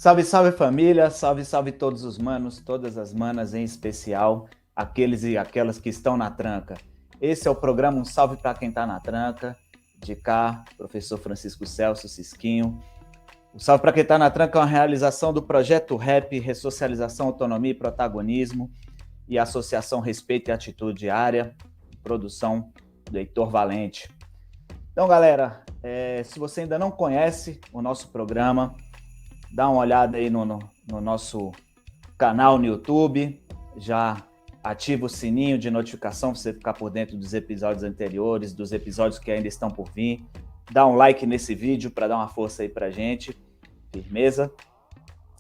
Salve, salve família, salve, salve todos os manos, todas as manas, em especial aqueles e aquelas que estão na tranca. Esse é o programa Um Salve para quem está na tranca, de cá, professor Francisco Celso Cisquinho. O Salve para quem está na tranca é uma realização do projeto RAP, Ressocialização, Autonomia e Protagonismo, e Associação Respeito e Atitude Diária, produção do Heitor Valente. Então, galera, se você ainda não conhece o nosso programa, dá uma olhada aí no nosso canal no YouTube, já ativa o sininho de notificação para você ficar por dentro dos episódios anteriores, dos episódios que ainda estão por vir. Dá um like nesse vídeo para dar uma força aí pra gente, firmeza.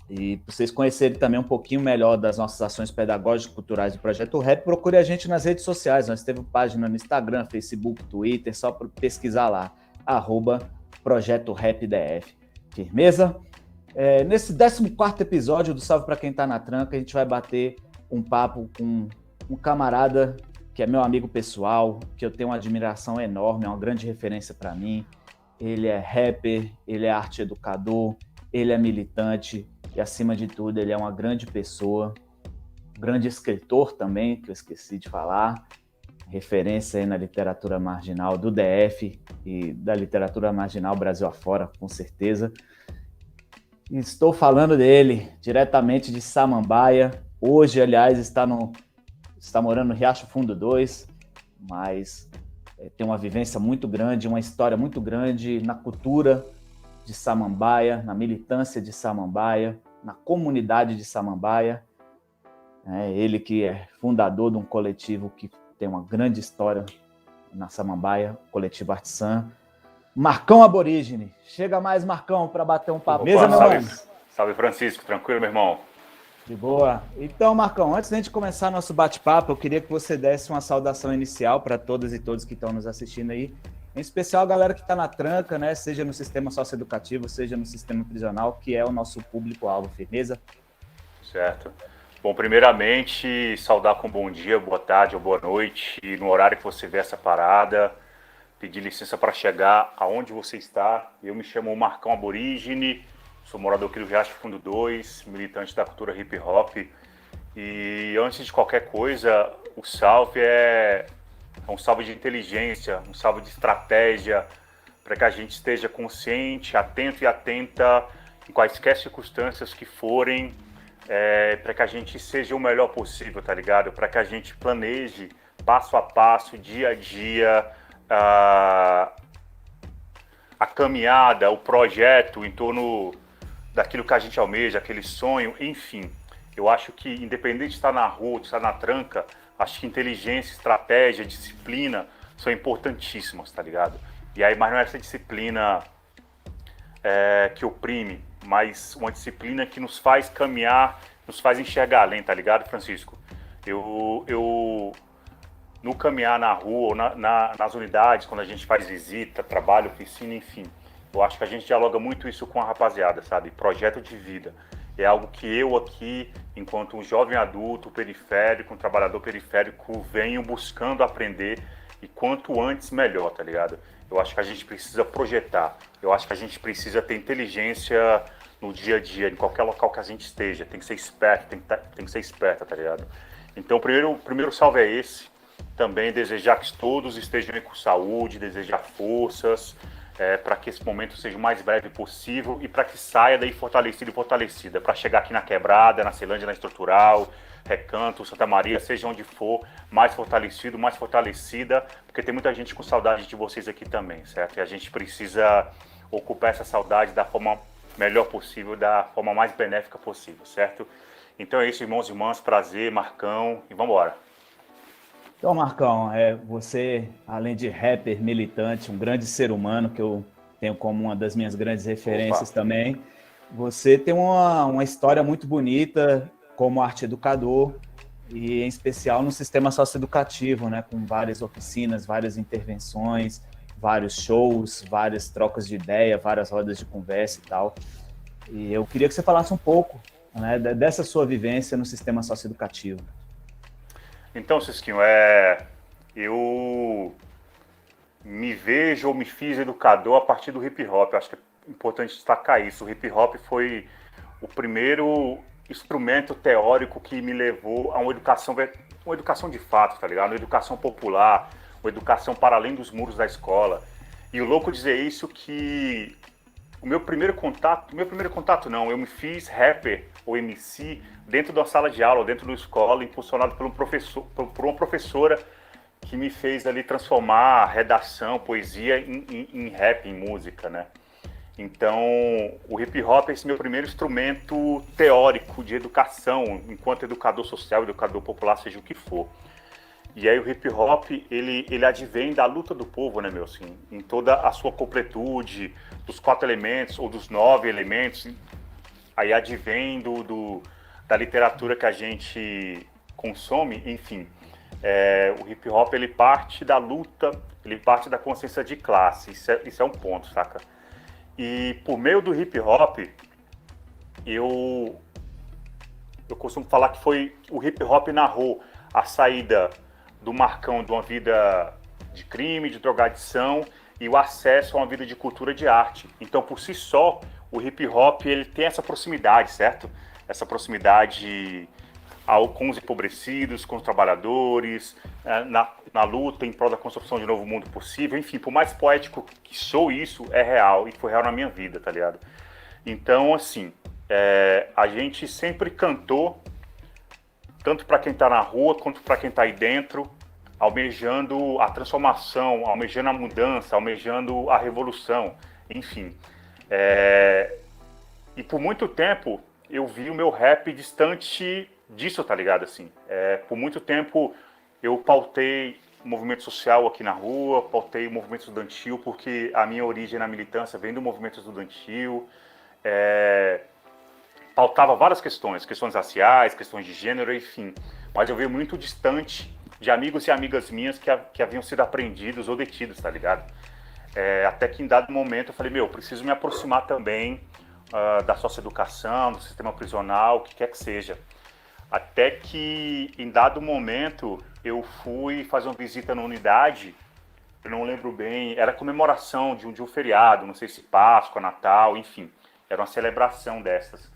E para vocês conhecerem também um pouquinho melhor das nossas ações pedagógicas e culturais do Projeto RAP, procure a gente nas redes sociais. Nós temos página no Instagram, Facebook, Twitter, só para pesquisar lá, @Projeto RAP DF. Firmeza? Nesse 14º episódio do Salve para quem tá na tranca, a gente vai bater um papo com um camarada que é meu amigo pessoal, que eu tenho uma admiração enorme, é uma grande referência para mim. Ele é rapper, ele é arte educador, ele é militante e, acima de tudo, ele é uma grande pessoa, grande escritor também, que eu esqueci de falar, referência aí na literatura marginal do DF e da literatura marginal Brasil afora, com certeza. Estou falando dele, diretamente de Samambaia. Hoje, aliás, está morando no Riacho Fundo 2, mas tem uma vivência muito grande, uma história muito grande na cultura de Samambaia, na militância de Samambaia, na comunidade de Samambaia. Ele que é fundador de um coletivo que tem uma grande história na Samambaia, o Coletivo Artisan. Marcão Aborígene. Chega mais, Marcão, para bater um papo. Opa, meu salve, salve Francisco, tranquilo, meu irmão? De boa. Então, Marcão, antes de a gente começar nosso bate-papo, eu queria que você desse uma saudação inicial para todas e todos que estão nos assistindo aí, em especial a galera que está na tranca, né? Seja no sistema socioeducativo, seja no sistema prisional, que é o nosso público-alvo, firmeza? Certo. Bom, primeiramente, saudar com bom dia, boa tarde ou boa noite, e no horário que você vê essa parada, pedir licença para chegar aonde você está. Eu me chamo Marcão Aborígene, sou morador aqui do Riacho Fundo 2, militante da cultura hip hop. E antes de qualquer coisa, o salve é um salve de inteligência, um salve de estratégia, para que a gente esteja consciente, atento e atenta em quaisquer circunstâncias que forem, para que a gente seja o melhor possível, tá ligado? Para que a gente planeje passo a passo, dia a dia, a caminhada, o projeto em torno daquilo que a gente almeja, aquele sonho, enfim. Eu acho que, independente de estar na rua, de estar na tranca, acho que inteligência, estratégia, disciplina são importantíssimas, tá ligado? E aí, mas não é essa disciplina que oprime, mas uma disciplina que nos faz caminhar, nos faz enxergar além, tá ligado, Francisco? Eu no caminhar na rua, ou nas unidades, quando a gente faz visita, trabalho, oficina, enfim, eu acho que a gente dialoga muito isso com a rapaziada, sabe? Projeto de vida. É algo que eu aqui, enquanto um jovem adulto periférico, um trabalhador periférico, venho buscando aprender, e quanto antes melhor, tá ligado? Eu acho que a gente precisa projetar, eu acho que a gente precisa ter inteligência no dia a dia, em qualquer local que a gente esteja, tem que ser esperto, tem que ser esperta, tá ligado? Então o primeiro salve é esse, também desejar que todos estejam com saúde, desejar forças, para que esse momento seja o mais breve possível e para que saia daí fortalecido e fortalecida, para chegar aqui na Quebrada, na Ceilândia, na Estrutural, Recanto, Santa Maria, seja onde for, mais fortalecido, mais fortalecida, porque tem muita gente com saudade de vocês aqui também, certo? E a gente precisa ocupar essa saudade da forma melhor possível, da forma mais benéfica possível, certo? Então é isso, irmãos e irmãs, prazer, Marcão, e vamos embora. Então, Marcão, você, além de rapper, militante, um grande ser humano que eu tenho como uma das minhas grandes referências. Opa. Também, você tem uma história muito bonita como arte educador e, em especial, no sistema socioeducativo, né, com várias oficinas, várias intervenções, vários shows, várias trocas de ideia, várias rodas de conversa e tal. E eu queria que você falasse um pouco, né, dessa sua vivência no sistema socioeducativo. Então, Cisquinho, eu me vejo ou me fiz educador a partir do hip hop. Eu acho que é importante destacar isso. O hip hop foi o primeiro instrumento teórico que me levou a uma educação de fato, tá ligado? Uma educação popular, uma educação para além dos muros da escola. E o louco dizer isso que meu primeiro contato não, eu me fiz rapper ou MC dentro da sala de aula, dentro da escola, impulsionado por um professor, por uma professora que me fez ali transformar redação, poesia em rap, em música, né? Então, o hip hop é esse meu primeiro instrumento teórico de educação, enquanto educador social, educador popular, seja o que for. E aí o hip hop, ele advém da luta do povo, né, meu, assim, em toda a sua completude, dos 4 elementos ou dos 9 elementos, aí advém da literatura que a gente consome, enfim. O hip hop, ele parte da luta, ele parte da consciência de classe, isso é um ponto, saca? E por meio do hip hop, eu costumo falar que foi o hip hop narrou a saída do Marcão de uma vida de crime, de drogadição e o acesso a uma vida de cultura de arte. Então, por si só, o hip hop ele tem essa proximidade, certo? Essa proximidade com os empobrecidos, com os trabalhadores, na luta em prol da construção de um novo mundo possível. Enfim, por mais poético que sou, isso é real e foi real na minha vida, tá ligado? Então, assim, a gente sempre cantou, tanto para quem está na rua quanto para quem está aí dentro, almejando a transformação, almejando a mudança, almejando a revolução, enfim. E por muito tempo eu vi o meu rap distante disso, tá ligado? Assim, por muito tempo eu pautei o movimento social aqui na rua, pautei o movimento estudantil, porque a minha origem na militância vem do movimento estudantil, pautava várias questões raciais, questões de gênero, enfim. Mas eu veio muito distante de amigos e amigas minhas que haviam sido apreendidos ou detidos, tá ligado? Até que em dado momento eu falei, meu, preciso me aproximar também da socioeducação, do sistema prisional, o que quer que seja. Até que em dado momento eu fui fazer uma visita na unidade, eu não lembro bem, era comemoração de um feriado, não sei se Páscoa, Natal, enfim, era uma celebração dessas.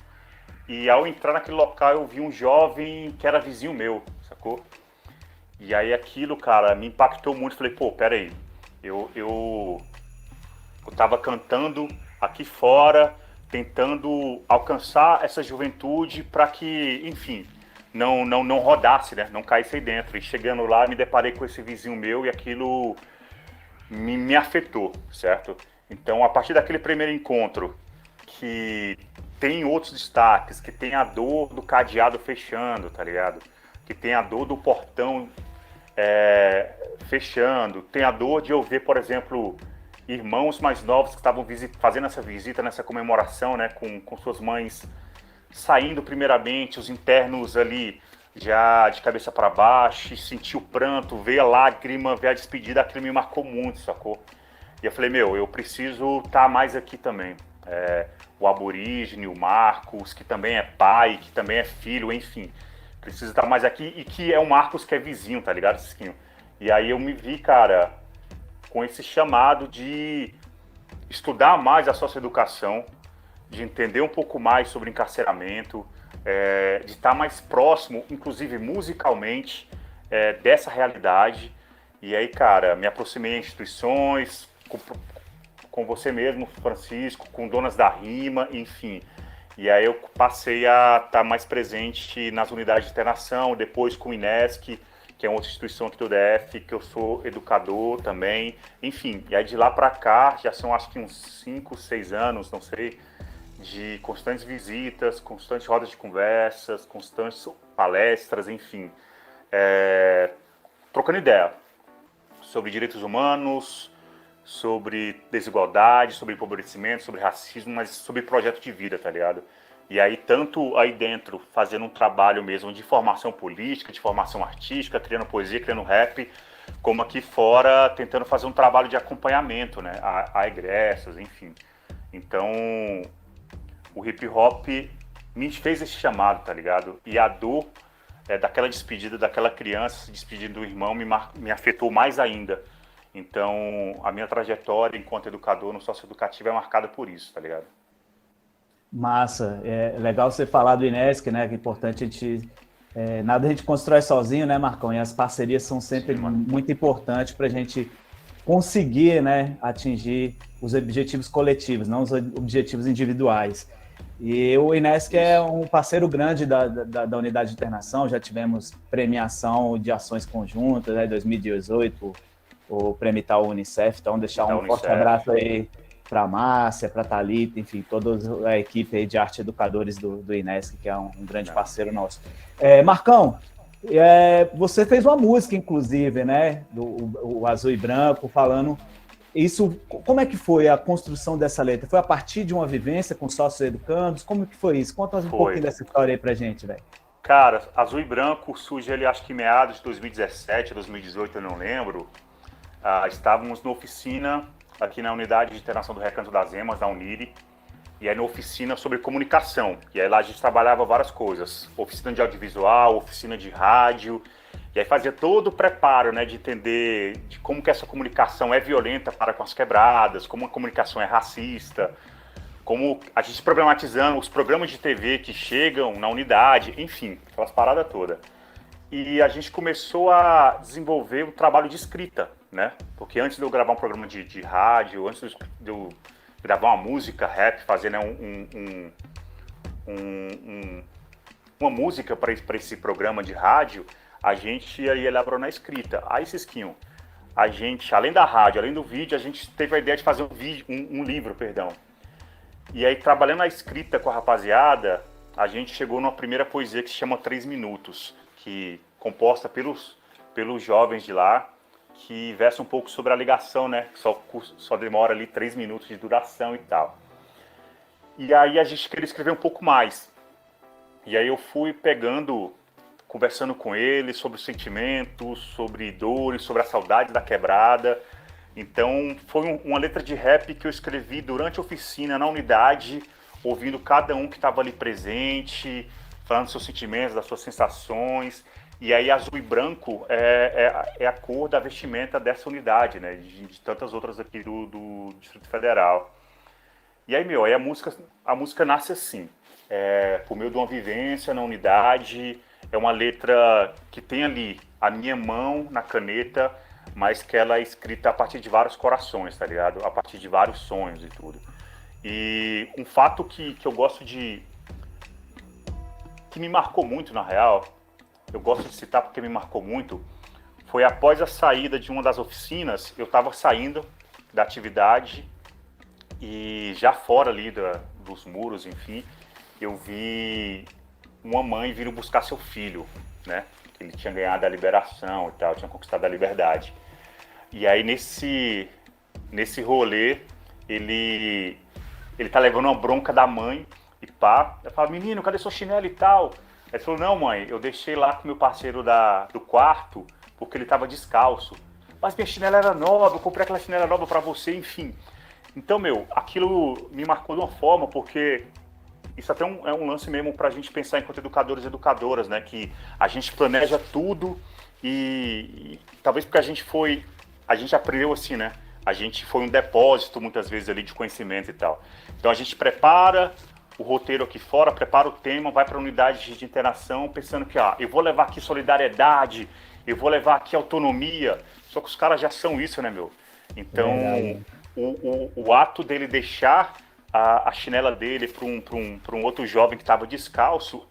E ao entrar naquele local eu vi um jovem que era vizinho meu, sacou? E aí aquilo, cara, me impactou muito. Falei, pô, peraí, eu tava cantando aqui fora, tentando alcançar essa juventude para que, enfim, não rodasse, né? Não caísse aí dentro. E chegando lá, me deparei com esse vizinho meu e aquilo me afetou, certo? Então, a partir daquele primeiro encontro, que tem outros destaques, que tem a dor do cadeado fechando, tá ligado? Que tem a dor do portão fechando, tem a dor de eu ver, por exemplo, irmãos mais novos que estavam fazendo essa visita, nessa comemoração, né, com suas mães saindo primeiramente, os internos ali já de cabeça para baixo, e sentir o pranto, ver a lágrima, ver a despedida, aquilo me marcou muito, sacou? E eu falei, meu, eu preciso estar mais aqui também. O aborígene, o Marcos, que também é pai, que também é filho, enfim, precisa estar mais aqui, e que é o Marcos que é vizinho, tá ligado, Cisquinho? E aí eu me vi, cara, com esse chamado de estudar mais a socioeducação, de entender um pouco mais sobre encarceramento, de estar mais próximo, inclusive musicalmente, dessa realidade. E aí, cara, me aproximei em instituições, com você mesmo, Francisco, com Donas da Rima, enfim. E aí eu passei a estar mais presente nas unidades de internação, depois com o INESC, que é uma outra instituição aqui do DF, que eu sou educador também, enfim. E aí de lá para cá, já são acho que uns 5, 6 anos, não sei, de constantes visitas, constantes rodas de conversas, constantes palestras, enfim. Trocando ideia sobre direitos humanos, sobre desigualdade, sobre empobrecimento, sobre racismo, mas sobre projeto de vida, tá ligado? E aí, tanto aí dentro, fazendo um trabalho mesmo de formação política, de formação artística, criando poesia, criando rap, como aqui fora, tentando fazer um trabalho de acompanhamento, né, a egressos, enfim. Então, o hip hop me fez esse chamado, tá ligado? E a dor daquela despedida, daquela criança se despedindo do irmão, me afetou mais ainda. Então, a minha trajetória enquanto educador no socioeducativo é marcada por isso, tá ligado? Massa. É legal você falar do Inesc, né? Que é importante a gente. Nada a gente constrói sozinho, né, Marcão? E as parcerias são sempre Sim, mano. muito importantes para a gente conseguir, né, atingir os objetivos coletivos, não os objetivos individuais. E o Inesc é Isso. um parceiro grande da unidade de internação, já tivemos premiação de ações conjuntas, né, 2018, o Prêmio Itaú Unicef, então deixar Da um forte Unicef. abraço aí para a Márcia, para a Thalita, enfim, toda a equipe aí de arte educadores do Inesc, que é um grande Não. parceiro nosso. Marcão, você fez uma música, inclusive, né, o Azul e Branco, falando isso. Como é que foi a construção dessa letra? Foi a partir de uma vivência com sócios educandos? Como que foi isso? Conta um Foi. pouquinho dessa história aí pra gente, velho. Cara, Azul e Branco surge ali, acho que meados de 2017, 2018, eu não lembro. Estávamos na oficina aqui na unidade de internação do Recanto das Emas, da Uniri, e aí na oficina sobre comunicação. E aí lá a gente trabalhava várias coisas, oficina de audiovisual, oficina de rádio, e aí fazia todo o preparo, né, de entender de como que essa comunicação é violenta para com as quebradas, como a comunicação é racista, como a gente problematizando os programas de TV que chegam na unidade, enfim, aquelas paradas todas. E a gente começou a desenvolver um trabalho de escrita, né? Porque antes de eu gravar um programa de rádio, antes de eu gravar uma música rap, fazer, né, uma música para esse programa de rádio, a gente ia elaborar na escrita. Aí, Cisquinho, a gente, além da rádio, além do vídeo, a gente teve a ideia de fazer um livro, perdão. E aí, trabalhando a escrita com a rapaziada, a gente chegou numa primeira poesia que se chama 3 Minutos, que composta pelos jovens de lá, que versa um pouco sobre a ligação, né? Que só demora ali 3 minutos de duração e tal. E aí a gente queria escrever um pouco mais. E aí eu fui pegando, conversando com ele sobre os sentimentos, sobre dores, sobre a saudade da quebrada. Então foi uma letra de rap que eu escrevi durante a oficina, na unidade, ouvindo cada um que estava ali presente, falando dos seus sentimentos, das suas sensações. E aí azul e branco é a cor da vestimenta dessa unidade, né? De tantas outras aqui do Distrito Federal. E aí, aí a música nasce assim, por meio de uma vivência na unidade. É uma letra que tem ali a minha mão na caneta, mas que ela é escrita a partir de vários corações, tá ligado? A partir de vários sonhos e tudo. E um fato que eu gosto de... que me marcou muito, na real, eu gosto de citar porque me marcou muito, foi após a saída de uma das oficinas, eu estava saindo da atividade e já fora ali dos muros, enfim, eu vi uma mãe vir buscar seu filho, né? Ele tinha ganhado a liberação e tal, tinha conquistado a liberdade. E aí nesse rolê, ele tá levando uma bronca da mãe e pá. Eu falo, menino, cadê sua chinela e tal? Ele falou, não, mãe, eu deixei lá com meu parceiro do quarto porque ele tava descalço. Mas minha chinela era nova, eu comprei aquela chinela nova pra você, enfim. Então, aquilo me marcou de uma forma, porque isso até é um lance mesmo pra gente pensar enquanto educadores e educadoras, né? Que a gente planeja tudo e talvez porque a gente aprendeu assim, né? A gente foi um depósito, muitas vezes, ali de conhecimento e tal. Então, a gente prepara o roteiro aqui fora, prepara o tema, vai para a unidade de interação, pensando que, eu vou levar aqui solidariedade, eu vou levar aqui autonomia. Só que os caras já são isso, né, meu? Então, o ato dele deixar a chinela dele para um outro jovem que estava descalço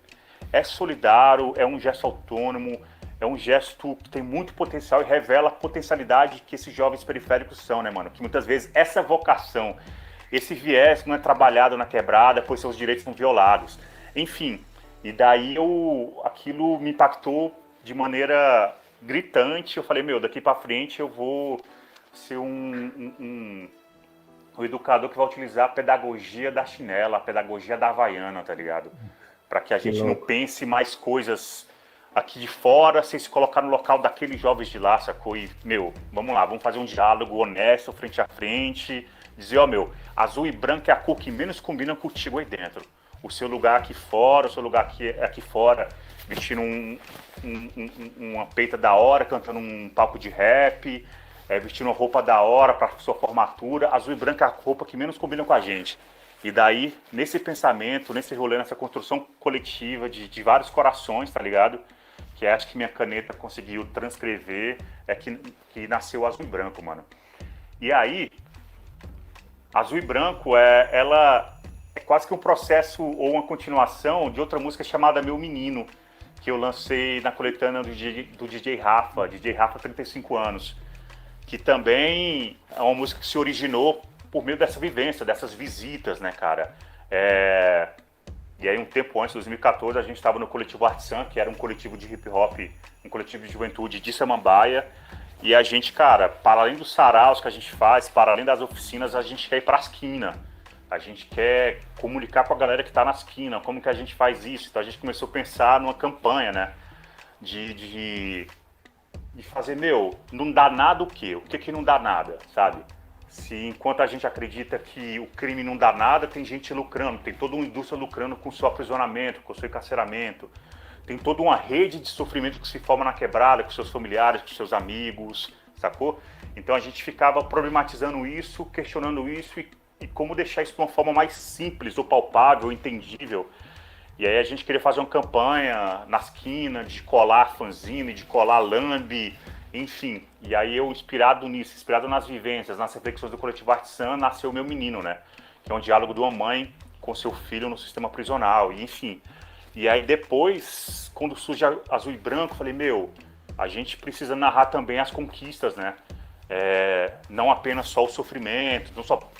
é solidário, é um gesto autônomo, é um gesto que tem muito potencial e revela a potencialidade que esses jovens periféricos são, né, mano? Que muitas vezes essa vocação, esse viés não é trabalhado na quebrada, pois seus direitos são violados. Enfim, e daí aquilo me impactou de maneira gritante. Eu falei, daqui para frente eu vou ser um educador que vai utilizar a pedagogia da chinela, a pedagogia da havaiana, tá ligado? Para que a gente não pense mais coisas aqui de fora, sem se colocar no local daqueles jovens de lá, sacou? E, vamos lá, vamos fazer um diálogo honesto, frente a frente, dizer, azul e branco é a cor que menos combina contigo aí dentro. O seu lugar aqui fora, o seu lugar aqui fora, vestindo uma peita da hora, cantando um palco de rap, vestindo uma roupa da hora para sua formatura. Azul e branco é a roupa que menos combina com a gente. E daí, nesse pensamento, nesse rolê, nessa construção coletiva de vários corações, tá ligado? Que acho que minha caneta conseguiu transcrever, que nasceu Azul e Branco, mano. E aí, Azul e Branco, ela é quase que um processo ou uma continuação de outra música chamada Meu Menino, que eu lancei na coletânea do DJ Rafa 35 anos, que também é uma música que se originou por meio dessa vivência, dessas visitas, né, cara? E aí, um tempo antes, 2014, a gente estava no coletivo Artisan, que era um coletivo de hip hop, um coletivo de juventude de Samambaia. E a gente, cara, para além dos saraus que a gente faz, para além das oficinas, a gente quer ir para a esquina. A gente quer comunicar com a galera que está na esquina, como que a gente faz isso. Então a gente começou a pensar numa campanha, né? De fazer, não dá nada o quê? O que não dá nada, sabe? Se enquanto a gente acredita que o crime não dá nada, tem gente lucrando, tem toda uma indústria lucrando com o seu aprisionamento, com o seu encarceramento, tem toda uma rede de sofrimento que se forma na quebrada, com seus familiares, com seus amigos, sacou? Então a gente ficava problematizando isso, questionando isso e como deixar isso de uma forma mais simples, ou palpável, ou entendível. E aí a gente queria fazer uma campanha na esquina de colar fanzine, de colar lambe, enfim. E aí eu, inspirado nisso, inspirado nas vivências, nas reflexões do coletivo Artisan, nasceu Meu Menino, né? Que é um diálogo de uma mãe com seu filho no sistema prisional, e enfim. E aí depois, quando surge Azul e Branco, eu falei, a gente precisa narrar também as conquistas, né? Não apenas só o sofrimento,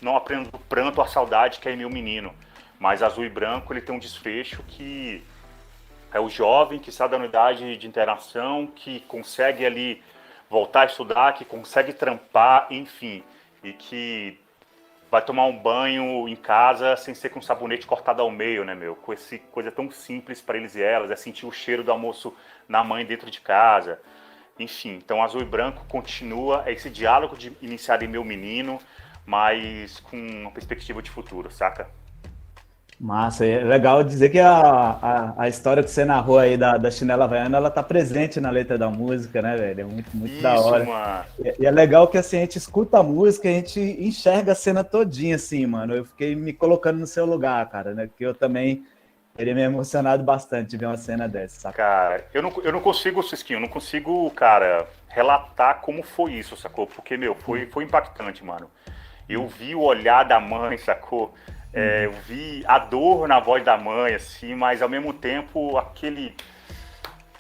não apenas o pranto, a saudade que é Meu Menino. Mas Azul e Branco, ele tem um desfecho que é o jovem que sai da unidade de internação, que consegue ali voltar a estudar, que consegue trampar, enfim, e que vai tomar um banho em casa sem ser com sabonete cortado ao meio, né, Com essa coisa tão simples para eles e elas, é sentir o cheiro do almoço na mãe dentro de casa. Enfim, então Azul e Branco continua esse diálogo iniciado em Meu Menino, mas com uma perspectiva de futuro, saca? Massa, é legal dizer que a história que você narrou aí da chinela havaiana, ela tá presente na letra da música, né, velho? É muito Isso, da hora. Mano. E é legal que, assim, a gente escuta a música, a gente enxerga a cena todinha, assim, mano. Eu fiquei me colocando no seu lugar, cara, né? Porque eu também teria me emocionado bastante de ver uma cena dessa, saca? Cara, eu não consigo, Cisquinho, eu não consigo, cara, relatar como foi isso, sacou? Porque, foi impactante, mano. Eu vi o olhar da mãe, sacou? Eu vi a dor na voz da mãe, assim, mas ao mesmo tempo aquele,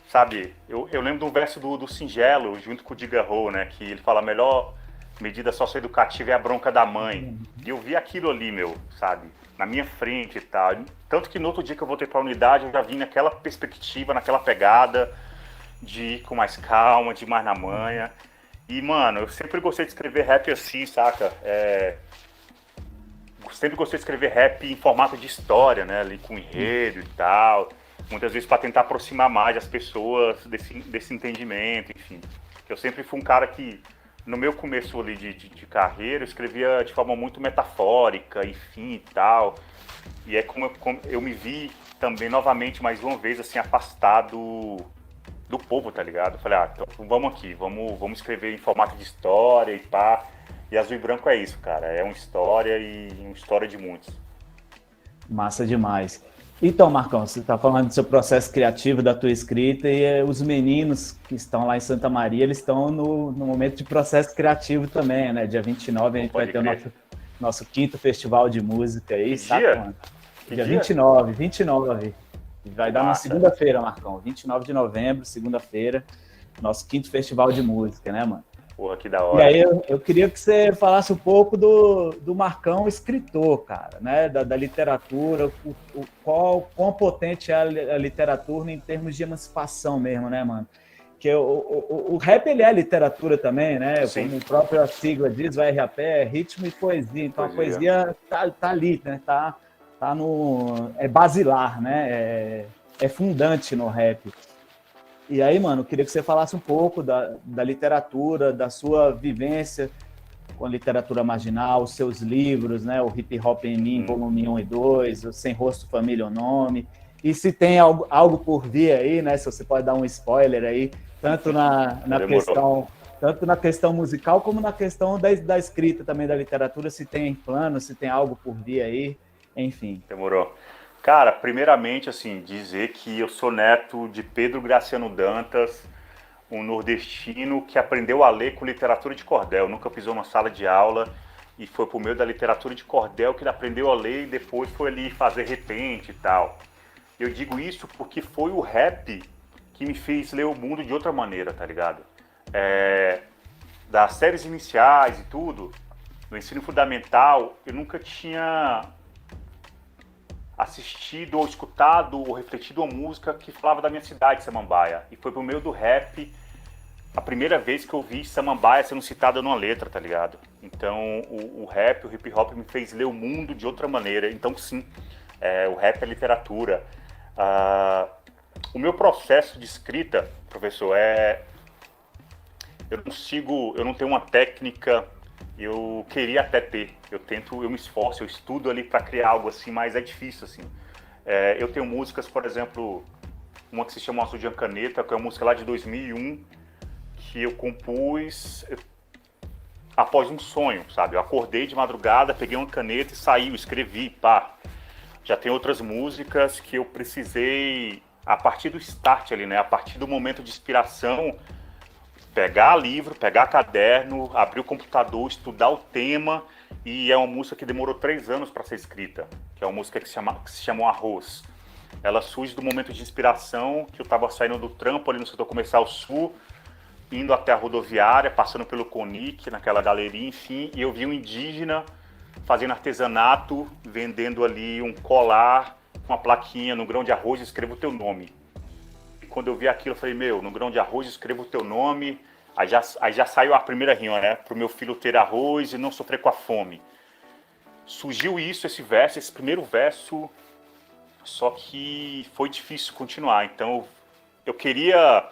sabe? Eu lembro de um verso do Singelo, junto com o Diga Rô, né? Que ele fala, a melhor medida socioeducativa é a bronca da mãe. E eu vi aquilo ali, sabe? Na minha frente e tal. Tanto que no outro dia que eu voltei pra unidade, eu já vim naquela perspectiva, naquela pegada de ir com mais calma, de ir mais na manha. E, mano, eu sempre gostei de escrever rap assim, saca? Sempre gostei de escrever rap em formato de história, né? Ali com enredo e tal. Muitas vezes para tentar aproximar mais as pessoas desse entendimento, enfim. Eu sempre fui um cara que, no meu começo ali de carreira, eu escrevia de forma muito metafórica, enfim, e tal. E é como eu me vi também, novamente, mais uma vez, assim, afastado do povo, tá ligado? Eu falei, então vamos aqui, vamos escrever em formato de história e pá. E Azul e Branco é isso, cara. É uma história e uma história de muitos. Massa demais. Então, Marcão, você está falando do seu processo criativo, da tua escrita, e os meninos que estão lá em Santa Maria, eles estão no momento de processo criativo também, né? Dia 29 a gente vai ter o nosso quinto festival de música aí, sabe, mano? Dia 29. Vai dar na segunda-feira, Marcão. 29 de novembro, segunda-feira, nosso quinto festival de música, né, mano? Porra, que da hora. E aí eu queria que você falasse um pouco do Marcão escritor, cara, né? Da literatura, quão potente é a literatura em termos de emancipação mesmo, né, mano? Que o rap, ele é literatura também, né? Sim. Como a própria sigla diz, o RAP é ritmo e poesia. Então a poesia tá ali, né? É basilar, né? É fundante no rap. E aí, mano, eu queria que você falasse um pouco da literatura, da sua vivência com a literatura marginal, os seus livros, né? O Hip Hop em Mim, volume 1 e 2, o Sem Rosto, Família ou Nome. E se tem algo por vir aí, né? Se você pode dar um spoiler aí, tanto na questão musical como na questão da escrita também da literatura, se tem plano, se tem algo por vir aí. Enfim. Demorou. Cara, primeiramente, assim, dizer que eu sou neto de Pedro Graciano Dantas, um nordestino que aprendeu a ler com literatura de cordel. Nunca pisou numa sala de aula e foi por meio da literatura de cordel que ele aprendeu a ler e depois foi ali fazer repente e tal. Eu digo isso porque foi o rap que me fez ler o mundo de outra maneira, tá ligado? É, das séries iniciais e tudo, no ensino fundamental, eu nunca tinha assistido ou escutado ou refletido uma música que falava da minha cidade, Samambaia. E foi por meio do rap a primeira vez que eu vi Samambaia sendo citada numa letra, tá ligado? Então o rap, o hip hop me fez ler o mundo de outra maneira. Então sim, o rap é literatura. Ah, o meu processo de escrita, professor, eu não tenho uma técnica, eu queria até ter, eu me esforço, eu estudo ali para criar algo assim, mas é difícil assim. Eu tenho músicas, por exemplo, uma que se chama Azul de Caneta, que é uma música lá de 2001, que eu compus após um sonho, sabe? Eu acordei de madrugada, peguei uma caneta e saí, escrevi, pá. Já tem outras músicas que eu precisei, a partir do start ali, né? A partir do momento de inspiração, pegar livro, pegar caderno, abrir o computador, estudar o tema, e é uma música que demorou 3 anos para ser escrita, que é uma música que se chama Arroz. Ela surge do momento de inspiração, que eu estava saindo do trampo ali no setor comercial sul, indo até a rodoviária, passando pelo Conic, naquela galeria, enfim, e eu vi um indígena fazendo artesanato, vendendo ali um colar com uma plaquinha no grão de arroz, escreva o teu nome. E quando eu vi aquilo, eu falei, meu, no grão de arroz escreva o teu nome. Aí já saiu a primeira rima, né? Pro meu filho ter arroz e não sofrer com a fome. Surgiu isso, esse verso, esse primeiro verso, só que foi difícil continuar. Então eu queria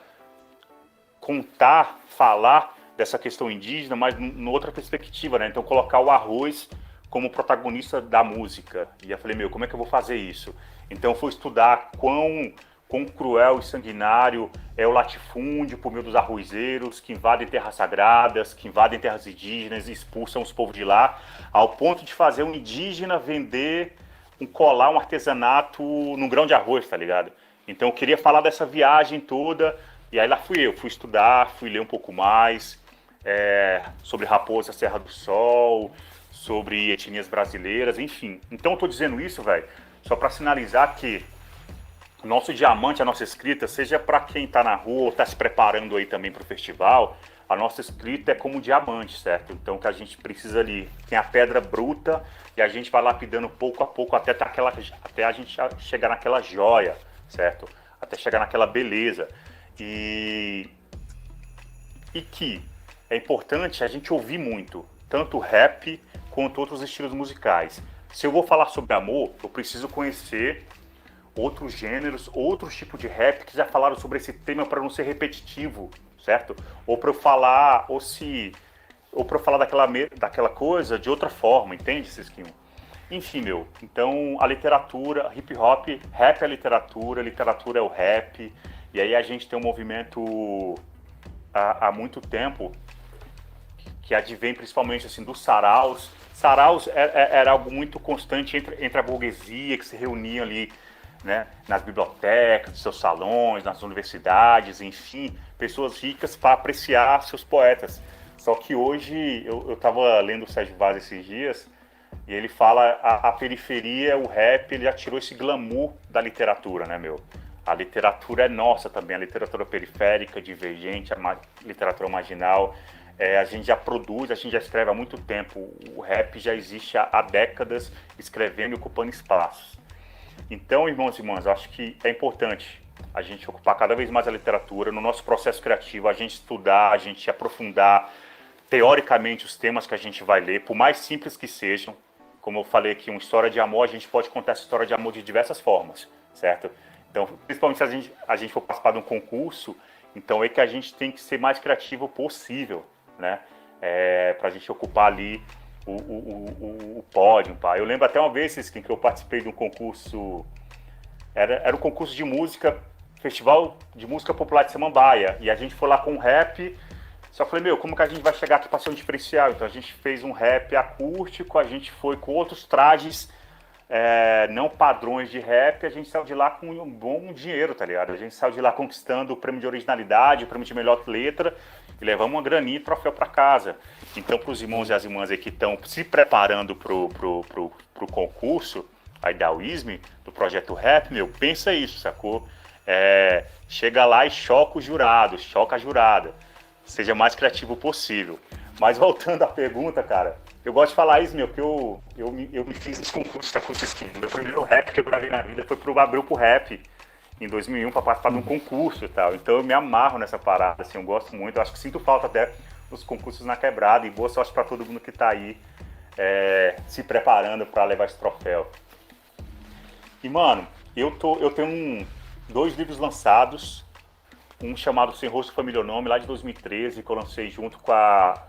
contar, falar dessa questão indígena, mas numa outra perspectiva, né? Então colocar o arroz como protagonista da música. E eu falei, meu, como é que eu vou fazer isso? Então eu fui estudar quão cruel e sanguinário é o latifúndio por meio dos arrozeiros que invadem terras sagradas, que invadem terras indígenas e expulsam os povos de lá, ao ponto de fazer um indígena vender um colar, um artesanato num grão de arroz, tá ligado? Então eu queria falar dessa viagem toda, e aí lá fui estudar, fui ler um pouco mais sobre Raposa Serra do Sol, sobre etnias brasileiras, enfim. Então eu tô dizendo isso, velho, só para sinalizar que o nosso diamante, a nossa escrita, seja para quem está na rua ou está se preparando aí também para o festival, a nossa escrita é como um diamante, certo? Então que a gente precisa ali, tem a pedra bruta e a gente vai lapidando pouco a pouco até a gente chegar naquela joia, certo? Até chegar naquela beleza. E que é importante a gente ouvir muito, tanto rap quanto outros estilos musicais. Se eu vou falar sobre amor, eu preciso conhecer outros gêneros, outros tipos de rap que já falaram sobre esse tema para não ser repetitivo, certo? Ou para eu falar, ou para eu falar daquela coisa de outra forma, entende, Cisquinho? Enfim, meu. Então, a literatura, hip hop, rap é literatura é o rap. E aí a gente tem um movimento há muito tempo que advém principalmente assim dos saraus. Saraus era algo muito constante entre a burguesia que se reunia ali, né, nas bibliotecas, nos seus salões, nas universidades, enfim, pessoas ricas para apreciar seus poetas. Só que hoje, eu estava lendo o Sérgio Vaz esses dias, e ele fala a periferia, o rap, ele já tirou esse glamour da literatura, né, meu? A literatura é nossa também, a literatura periférica, divergente, a literatura marginal. A gente já produz, a gente já escreve há muito tempo. O rap já existe há décadas, escrevendo e ocupando espaços. Então, irmãos e irmãs, eu acho que é importante a gente ocupar cada vez mais a literatura, no nosso processo criativo, a gente estudar, a gente aprofundar teoricamente os temas que a gente vai ler, por mais simples que sejam. Como eu falei aqui, uma história de amor, a gente pode contar essa história de amor de diversas formas, certo? Então, principalmente se a gente for participar de um concurso, então é que a gente tem que ser mais criativo possível, né? Para a gente ocupar ali o pódio, pá. Eu lembro até uma vez que eu participei de um concurso, era um concurso de música, Festival de Música Popular de Samambaia, e a gente foi lá com um rap. Só falei, meu, como que a gente vai chegar aqui para ser um diferencial? Então a gente fez um rap acústico, a gente foi com outros trajes não padrões de rap, a gente saiu de lá com um bom dinheiro, tá ligado? A gente saiu de lá conquistando o prêmio de originalidade, o prêmio de melhor letra, e levamos uma graninha e troféu para casa. Então, para os irmãos e as irmãs aí que estão se preparando pro concurso aí da UISM, do Projeto Rap, meu, pensa isso, sacou? Chega lá e choca o jurado, choca a jurada. Seja mais criativo possível. Mas voltando à pergunta, cara, eu gosto de falar isso, meu, que eu me fiz nos concursos da Curso. Meu primeiro rap que eu gravei na vida foi pro Abril pro Rap, em 2001, para participar de um concurso e tal. Então eu me amarro nessa parada, assim, eu gosto muito. Eu acho que sinto falta até dos concursos na quebrada, e boa sorte para todo mundo que tá aí se preparando para levar esse troféu. E, mano, eu tenho dois livros lançados, um chamado Sem Rosto Família ou Nome, lá de 2013, que eu lancei junto com a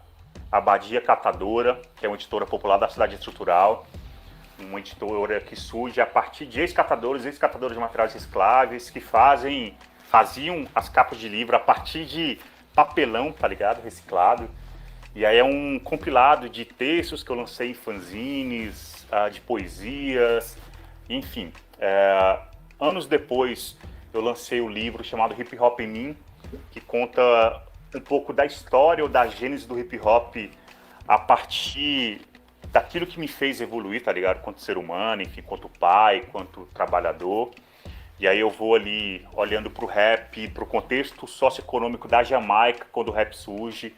Abadia Catadora, que é uma editora popular da Cidade Estrutural, uma editora que surge a partir de ex-catadores de materiais recicláveis, que faziam as capas de livro a partir de papelão, tá ligado? Reciclado. E aí é um compilado de textos que eu lancei em fanzines, de poesias, enfim. Anos depois eu lancei o livro chamado Hip Hop em Mim, que conta um pouco da história ou da gênese do hip hop a partir daquilo que me fez evoluir, tá ligado? Quanto ser humano, enfim, quanto pai, quanto trabalhador. E aí eu vou ali olhando pro rap, pro contexto socioeconômico da Jamaica, quando o rap surge,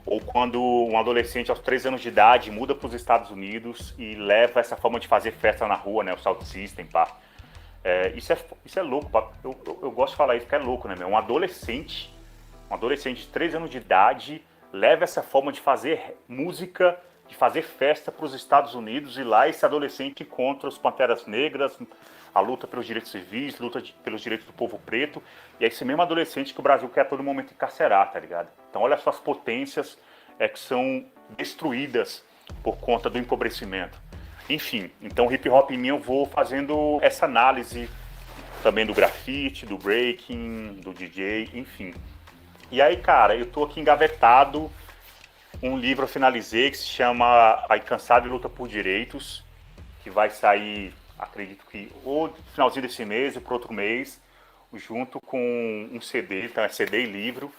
ou quando um adolescente aos 13 anos de idade muda para os Estados Unidos e leva essa forma de fazer festa na rua, né? O Sound System, pá. Isso é louco, pá. Eu gosto de falar isso, porque é louco, né, meu? Um adolescente de 13 anos de idade leva essa forma de fazer música, de fazer festa para os Estados Unidos, e lá esse adolescente encontra os Panteras Negras, a luta pelos direitos civis, luta pelos direitos do povo preto, e é esse mesmo adolescente que o Brasil quer a todo momento encarcerar, tá ligado? Então olha só as potências que são destruídas por conta do empobrecimento. Enfim, então hip hop em mim eu vou fazendo essa análise também do grafite, do breaking, do DJ, enfim. E aí, cara, eu tô aqui engavetado um livro eu finalizei que se chama A Incansável Luta por Direitos, que vai sair, acredito que ou no finalzinho desse mês ou para outro mês, junto com um CD, então é CD e livro,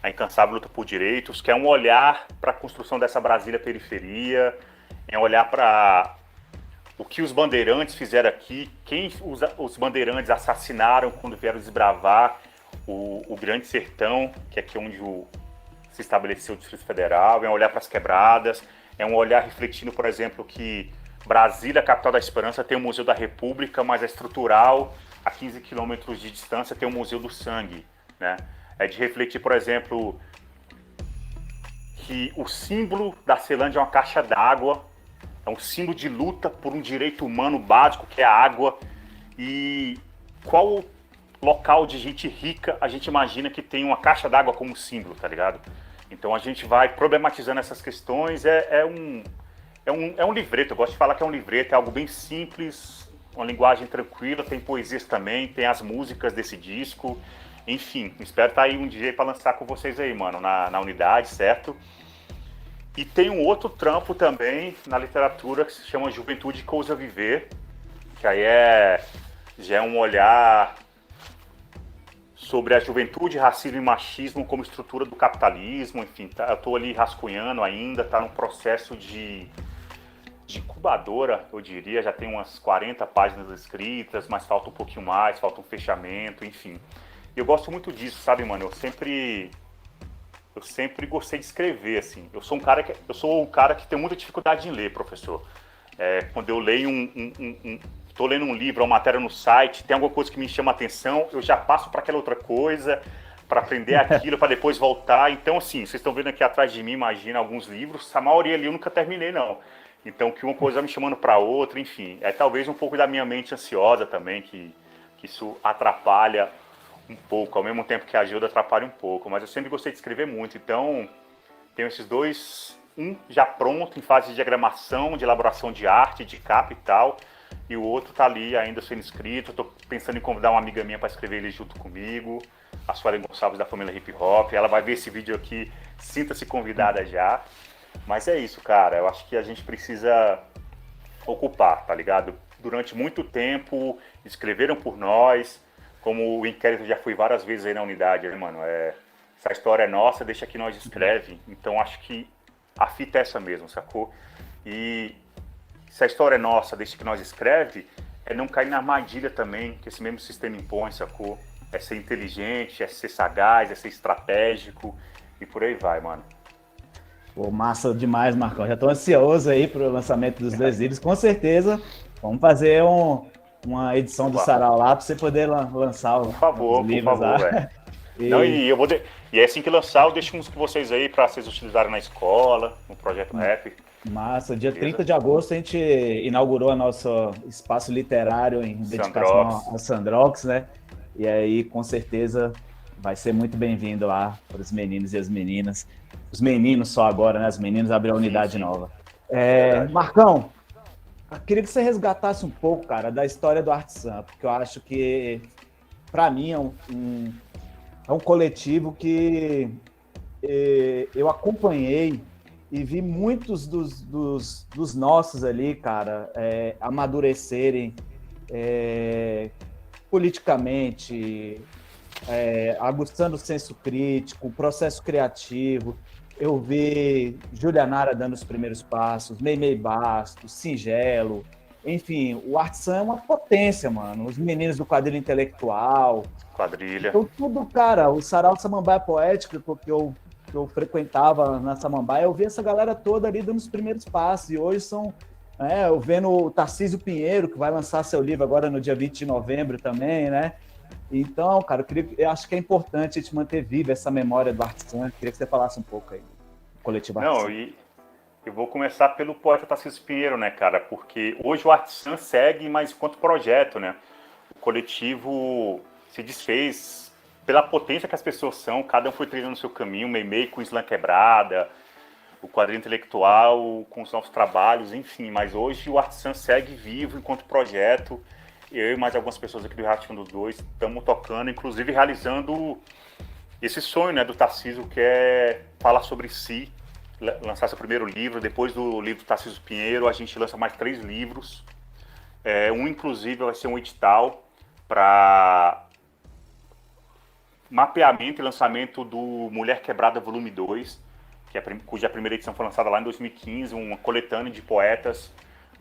A Incansável Luta por Direitos, que é um olhar para a construção dessa Brasília periferia, é um olhar para o que os bandeirantes fizeram aqui, quem os bandeirantes assassinaram quando vieram desbravar o Grande Sertão, que é aqui onde se estabeleceu o Distrito Federal, é um olhar para as quebradas, é um olhar refletindo, por exemplo, que Brasília, a capital da esperança, tem o Museu da República, mas é estrutural, a 15 quilômetros de distância tem o Museu do Sangue, né? É de refletir, por exemplo, que o símbolo da Ceilândia é uma caixa d'água, é um símbolo de luta por um direito humano básico, que é a água, e qual local de gente rica a gente imagina que tem uma caixa d'água como símbolo, tá ligado? Então a gente vai problematizando essas questões, é um livreto, eu gosto de falar que é um livreto, é algo bem simples, uma linguagem tranquila, tem poesias também, tem as músicas desse disco, enfim, espero estar aí um dia para lançar com vocês aí, mano, na unidade, certo? E tem um outro trampo também na literatura que se chama Juventude que Ousa Viver, que aí já é um olhar sobre a juventude, racismo e machismo como estrutura do capitalismo, enfim, eu estou ali rascunhando ainda, está num processo de incubadora, eu diria, já tem umas 40 páginas escritas, mas falta um pouquinho mais, falta um fechamento, enfim. E eu gosto muito disso, sabe, mano? Eu sempre gostei de escrever, assim. Eu sou um cara que tem muita dificuldade em ler, professor. Quando eu leio estou lendo um livro, uma matéria no site, tem alguma coisa que me chama a atenção, eu já passo para aquela outra coisa, para aprender aquilo, para depois voltar. Então, assim, vocês estão vendo aqui atrás de mim, imagina, alguns livros, a maioria ali eu nunca terminei, não. Então, que uma coisa me chamando para outra, enfim. É talvez um pouco da minha mente ansiosa também, que isso atrapalha um pouco, ao mesmo tempo que ajuda, atrapalha um pouco. Mas eu sempre gostei de escrever muito, então tenho esses dois, um já pronto, em fase de diagramação, de elaboração de arte, de capa e tal, e o outro tá ali ainda sendo escrito. Estou pensando em convidar uma amiga minha para escrever ele junto comigo, a Suelen Gonçalves da família Hip Hop. Ela vai ver esse vídeo aqui, sinta-se convidada já. Mas é isso, cara, eu acho que a gente precisa ocupar, tá ligado? durante muito tempo, escreveram por nós, como o inquérito já foi várias vezes aí na unidade, né, mano? Essa história é nossa, deixa que nós escreve. Então acho que a fita é essa mesmo, sacou? E se a história é nossa, deixa que nós escreve, é não cair na armadilha também que esse mesmo sistema impõe, sacou? É ser inteligente, é ser sagaz, é ser estratégico e por aí vai, mano. Pô, massa demais, Marcão. Já estou ansioso aí para o lançamento dos 2 livros. Com certeza, vamos fazer uma edição do Opa, Sarau lá para você poder lançar os por livros favor, lá. velho. Não, E e é assim que lançar, eu deixo uns com vocês aí para vocês utilizarem na escola, no projeto Rap, massa, dia beleza? 30 de agosto a gente inaugurou o nosso espaço literário em dedicação Sandrox. ao Sandrox, né? E aí, com certeza, vai ser muito bem-vindo lá para os meninos e as meninas. Os meninos só agora, né? Os meninos abriram a Sim, unidade sim, nova. verdade. Marcão, eu queria que você resgatasse um pouco, cara, da história do Artisan, porque eu acho que, para mim, é um coletivo que eu acompanhei e vi muitos dos nossos ali, cara, amadurecerem politicamente, aguçando o senso crítico, o processo criativo. Eu vi Julianara dando os primeiros passos, Meimei Bastos, Singelo, enfim, o Artisan é uma potência, mano. Os meninos do quadrilho intelectual. Quadrilha. Então, tudo, cara, o Sarau Samambaia Poética, que eu frequentava na Samambaia, eu vi essa galera toda ali dando os primeiros passos. E hoje eu vendo o Tarcísio Pinheiro, que vai lançar seu livro agora no dia 20 de novembro também, né? Então, cara, eu acho que é importante a gente manter viva essa memória do Artisan. Queria que você falasse um pouco aí do coletivo Não, Artisan. e eu vou começar pelo poeta Tarcísio Pinheiro, né, cara? Porque hoje o Artisan segue, mas enquanto projeto, né? O coletivo se desfez pela potência que as pessoas são, cada um foi trilhando o seu caminho, o Meimei com Slam Quebrada, o quadrinho intelectual com os novos trabalhos, enfim. Mas hoje o Artisan segue vivo enquanto projeto. Eu e mais algumas pessoas aqui do Ratinho dos Dois estamos tocando, inclusive realizando esse sonho, né, do Tarcísio, que é falar sobre si, lançar seu primeiro livro. Depois do livro do Tarcísio Pinheiro, a gente lança mais 3 livros. Inclusive, vai ser um edital para mapeamento e lançamento do Mulher Quebrada Volume 2, cuja primeira edição foi lançada lá em 2015, uma coletânea de poetas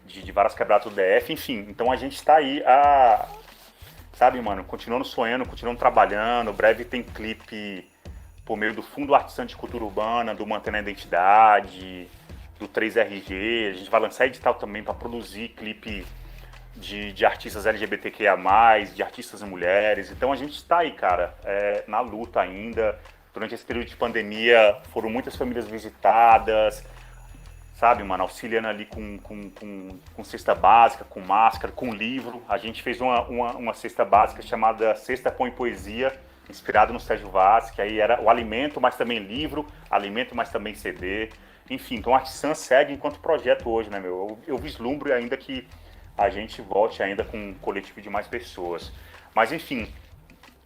de várias quebradas do DF, enfim. Então a gente está aí, sabe, mano, continuando sonhando, continuando trabalhando. Breve tem clipe por meio do Fundo Artisan de Cultura Urbana, do Mantendo a Identidade, do 3RG. A gente vai lançar edital também para produzir clipe de artistas LGBTQIA+, de artistas e mulheres. Então a gente está aí, cara, na luta ainda. Durante esse período de pandemia foram muitas famílias visitadas, sabe, mano, auxiliando ali com cesta básica, com máscara, com livro. A gente fez uma cesta básica chamada Cesta Põe Poesia, inspirado no Sérgio Vaz, que aí era o alimento, mas também livro, alimento, mas também CD. Enfim, então a Artisan segue enquanto projeto hoje, né, meu? Eu vislumbro ainda que a gente volte ainda com um coletivo de mais pessoas. Mas, enfim,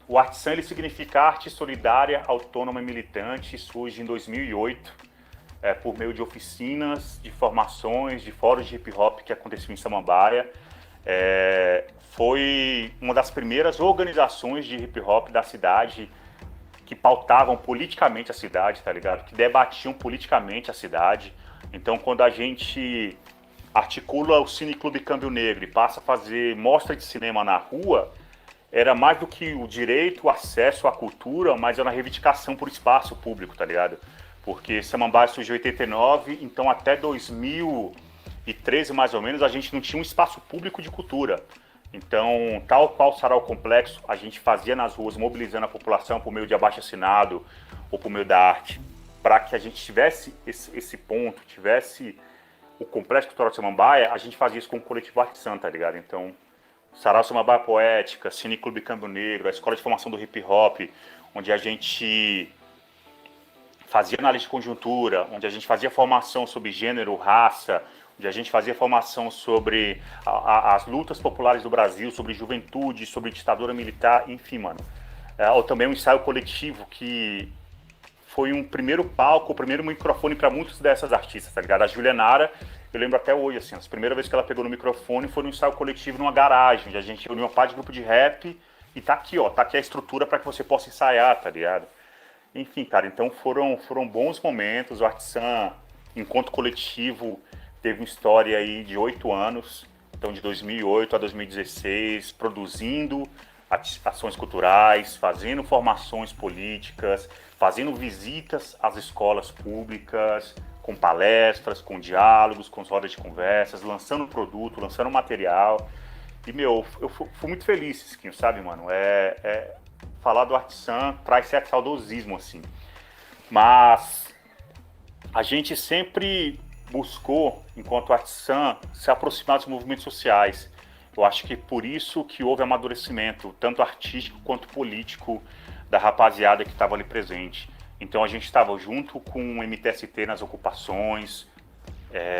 o Artisan, ele significa arte solidária, autônoma e militante. Surge em 2008, por meio de oficinas, de formações, de fóruns de hip-hop que aconteciam em Samambaia. Foi uma das primeiras organizações de hip-hop da cidade que pautavam politicamente a cidade, tá ligado? Que debatiam politicamente a cidade. Então, quando a gente articula o Cine Clube Câmbio Negro e passa a fazer mostra de cinema na rua, era mais do que o direito, o acesso à cultura, mas era uma reivindicação por espaço público, tá ligado? Porque Samambaia surgiu em 89, então até 2013, mais ou menos, a gente não tinha um espaço público de cultura. Então, tal qual o Sarau Complexo, a gente fazia nas ruas, mobilizando a população por meio de abaixo-assinado ou por meio da arte, para que a gente tivesse esse ponto, tivesse o Complexo Cultural de Samambaia. A gente fazia isso com o coletivo Artisan, tá ligado? Então, Sarau Samambaia Poética, Cine Clube Câmbio Negro, a Escola de Formação do Hip Hop, onde a gente fazia análise de conjuntura, onde a gente fazia formação sobre gênero, raça, onde a gente fazia formação sobre as lutas populares do Brasil, sobre juventude, sobre ditadura militar, enfim, mano. Ou também um ensaio coletivo que foi um primeiro palco, o primeiro microfone para muitos dessas artistas, tá ligado? A Julianara, Eu lembro até hoje, assim, a primeira vez que ela pegou no microfone foi no ensaio coletivo numa garagem, onde a gente reuniu uma parte de grupo de rap e tá aqui, ó, tá aqui a estrutura para que você possa ensaiar, tá ligado? Enfim, cara, então foram bons momentos. O Artisan, enquanto coletivo, teve uma história aí de 8 anos, então de 2008 a 2016, produzindo ações culturais, fazendo formações políticas, fazendo visitas às escolas públicas, com palestras, com diálogos, com rodas de conversas, lançando produto, lançando material. E, meu, eu fui muito feliz, Sisquinho, sabe, mano? Falar do Artisan traz certo saudosismo, assim. Mas a gente sempre buscou, enquanto Artisan, se aproximar dos movimentos sociais. Eu acho que por isso que houve amadurecimento, tanto artístico quanto político, da rapaziada que estava ali presente. Então a gente estava junto com o MTST nas ocupações,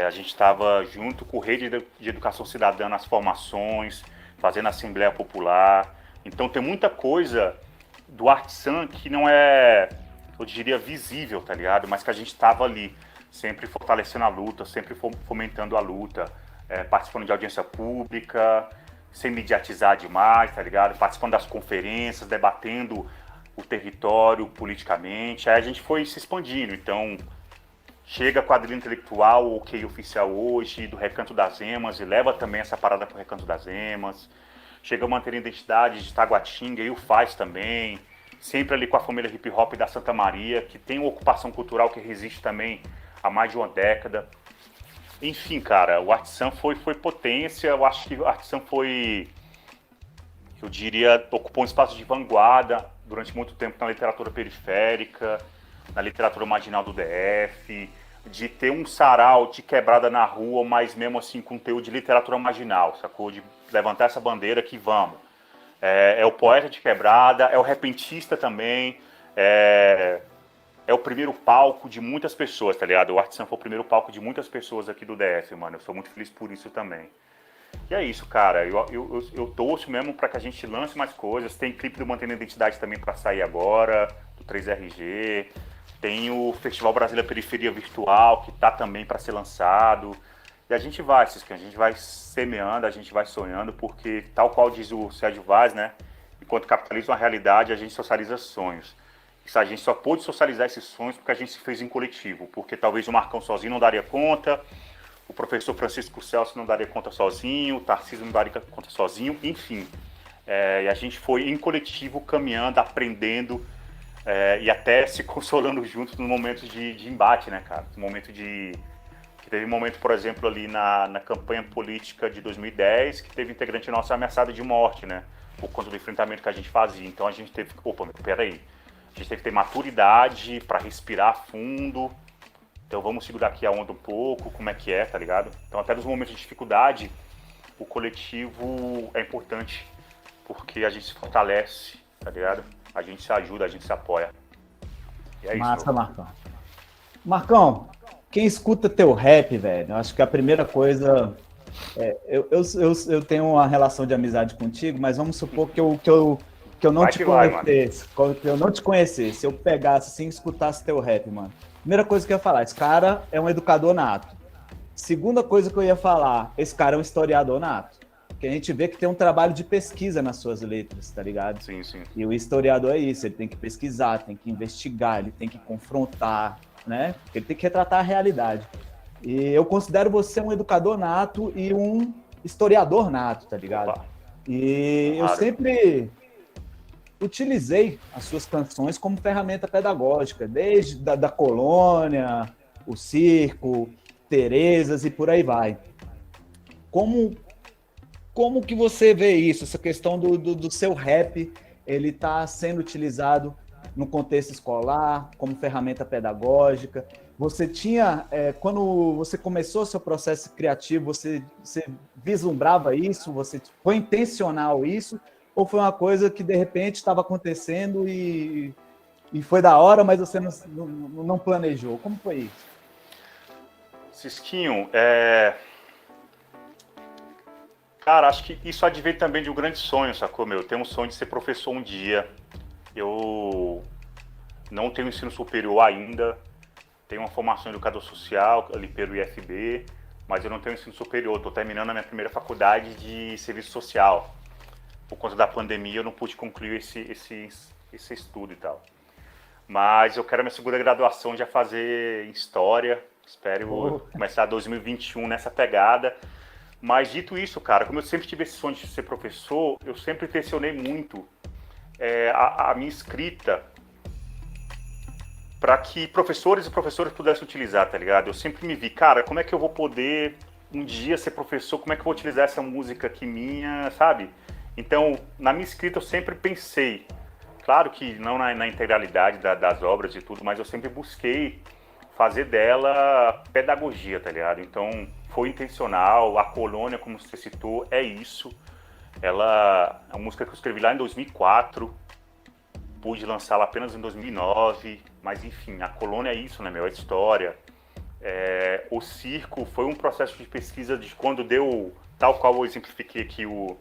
a gente estava junto com Rede de Educação Cidadã nas formações, fazendo Assembleia Popular. Então tem muita coisa do Artisan que não é, eu diria, visível, tá ligado? Mas que a gente estava ali, sempre fortalecendo a luta, sempre fomentando a luta, participando de audiência pública, sem mediatizar demais, tá ligado? Participando das conferências, debatendo o território politicamente. Aí a gente foi se expandindo, então chega a quadrilha intelectual, o OK Oficial hoje, do Recanto das Emas, e leva também essa parada para o Recanto das Emas. Chega a manter a identidade de Taguatinga, e o faz também. Sempre ali com a família hip hop da Santa Maria, que tem uma ocupação cultural que resiste também há mais de uma década. Enfim, cara, o Artisan foi potência. Eu acho que o Artisan foi, eu diria, ocupou um espaço de vanguarda durante muito tempo na literatura periférica, na literatura marginal do DF, de ter um sarau de quebrada na rua, mas mesmo assim com conteúdo de literatura marginal, sacou? De levantar essa bandeira que vamos. É o poeta de quebrada, é o repentista também, é o primeiro palco de muitas pessoas, tá ligado? O Artisan foi o primeiro palco de muitas pessoas aqui do DF, mano. Eu sou muito feliz por isso também. E é isso, cara. Eu torço mesmo para que a gente lance mais coisas. Tem clipe do Mantendo a Identidade também para sair agora, do 3RG. Tem o Festival Brasília Periferia Virtual, que tá também para ser lançado. E a gente vai, Cisca, a gente vai semeando, a gente vai sonhando, porque tal qual diz o Sérgio Vaz, né? Enquanto capitalismo é uma realidade, a gente socializa sonhos. A gente só pôde socializar esses sonhos porque a gente se fez em coletivo, porque talvez o Marcão sozinho não daria conta, o professor Francisco Celso não daria conta sozinho, o Tarcísio não daria conta sozinho, enfim. E a gente foi em coletivo, caminhando, aprendendo, e até se consolando juntos nos momentos de embate, né, cara? No momento de... Teve um momento, por exemplo, ali na campanha política de 2010, que teve integrante nosso ameaçado de morte, né? Por conta do enfrentamento que a gente fazia. Então a gente teve que... Opa, peraí. A gente teve que ter maturidade para respirar fundo. Então vamos segurar aqui a onda um pouco, como é que é, tá ligado? Então até nos momentos de dificuldade, o coletivo é importante, porque a gente se fortalece, tá ligado? A gente se ajuda, a gente se apoia. E é massa, isso, Marcão. Marcão, quem escuta teu rap, velho, eu acho que a primeira coisa... eu tenho uma relação de amizade contigo, mas vamos supor que eu não te conhecesse, que eu não te conhecesse, eu pegasse assim e escutasse teu rap, mano. Primeira coisa que eu ia falar, esse cara é um educador nato. Segunda coisa que eu ia falar, esse cara é um historiador nato. Porque a gente vê que tem um trabalho de pesquisa nas suas letras, tá ligado? Sim, sim. E o historiador é isso, ele tem que pesquisar, tem que investigar, ele tem que confrontar, né? Ele tem que retratar a realidade. E eu considero você um educador nato e um historiador nato, tá ligado? Opa. E eu sempre utilizei as suas canções como ferramenta pedagógica, desde da colônia, o circo, Terezas e por aí vai. Como que você vê isso, essa questão do seu rap, ele está sendo utilizado no contexto escolar, como ferramenta pedagógica? Você tinha, quando você começou seu processo criativo, você vislumbrava isso? Você foi intencional isso? Ou foi uma coisa que, de repente, estava acontecendo e foi da hora, mas você não planejou? Como foi isso? Cisquinho, cara, acho que isso advém também de um grande sonho, sacou, meu? Eu tenho um sonho de ser professor um dia. Eu não tenho ensino superior ainda. Tenho uma formação em educador social ali pelo IFB. mas eu não tenho ensino superior. Estou terminando a minha primeira faculdade de serviço social. Por conta da pandemia, eu não pude concluir esse estudo e tal. Mas eu quero minha segunda graduação já fazer em História. Espero começar 2021 nessa pegada. Mas dito isso, cara, como eu sempre tive esse sonho de ser professor, eu sempre tensionei muito a minha escrita para que professores e professoras pudessem utilizar, tá ligado? Eu sempre me vi, cara, como é que eu vou poder um dia ser professor, como é que eu vou utilizar essa música aqui minha, sabe? Então, na minha escrita eu sempre pensei, claro que não na integralidade das obras e tudo, mas eu sempre busquei fazer dela pedagogia, tá ligado? Então, foi intencional, a Colônia, como você citou, é isso. Ela é uma música que eu escrevi lá em 2004, pude lançá-la apenas em 2009, mas enfim, a Colônia é isso, né, meu? É história. O circo foi um processo de pesquisa de quando deu, tal qual eu exemplifiquei aqui um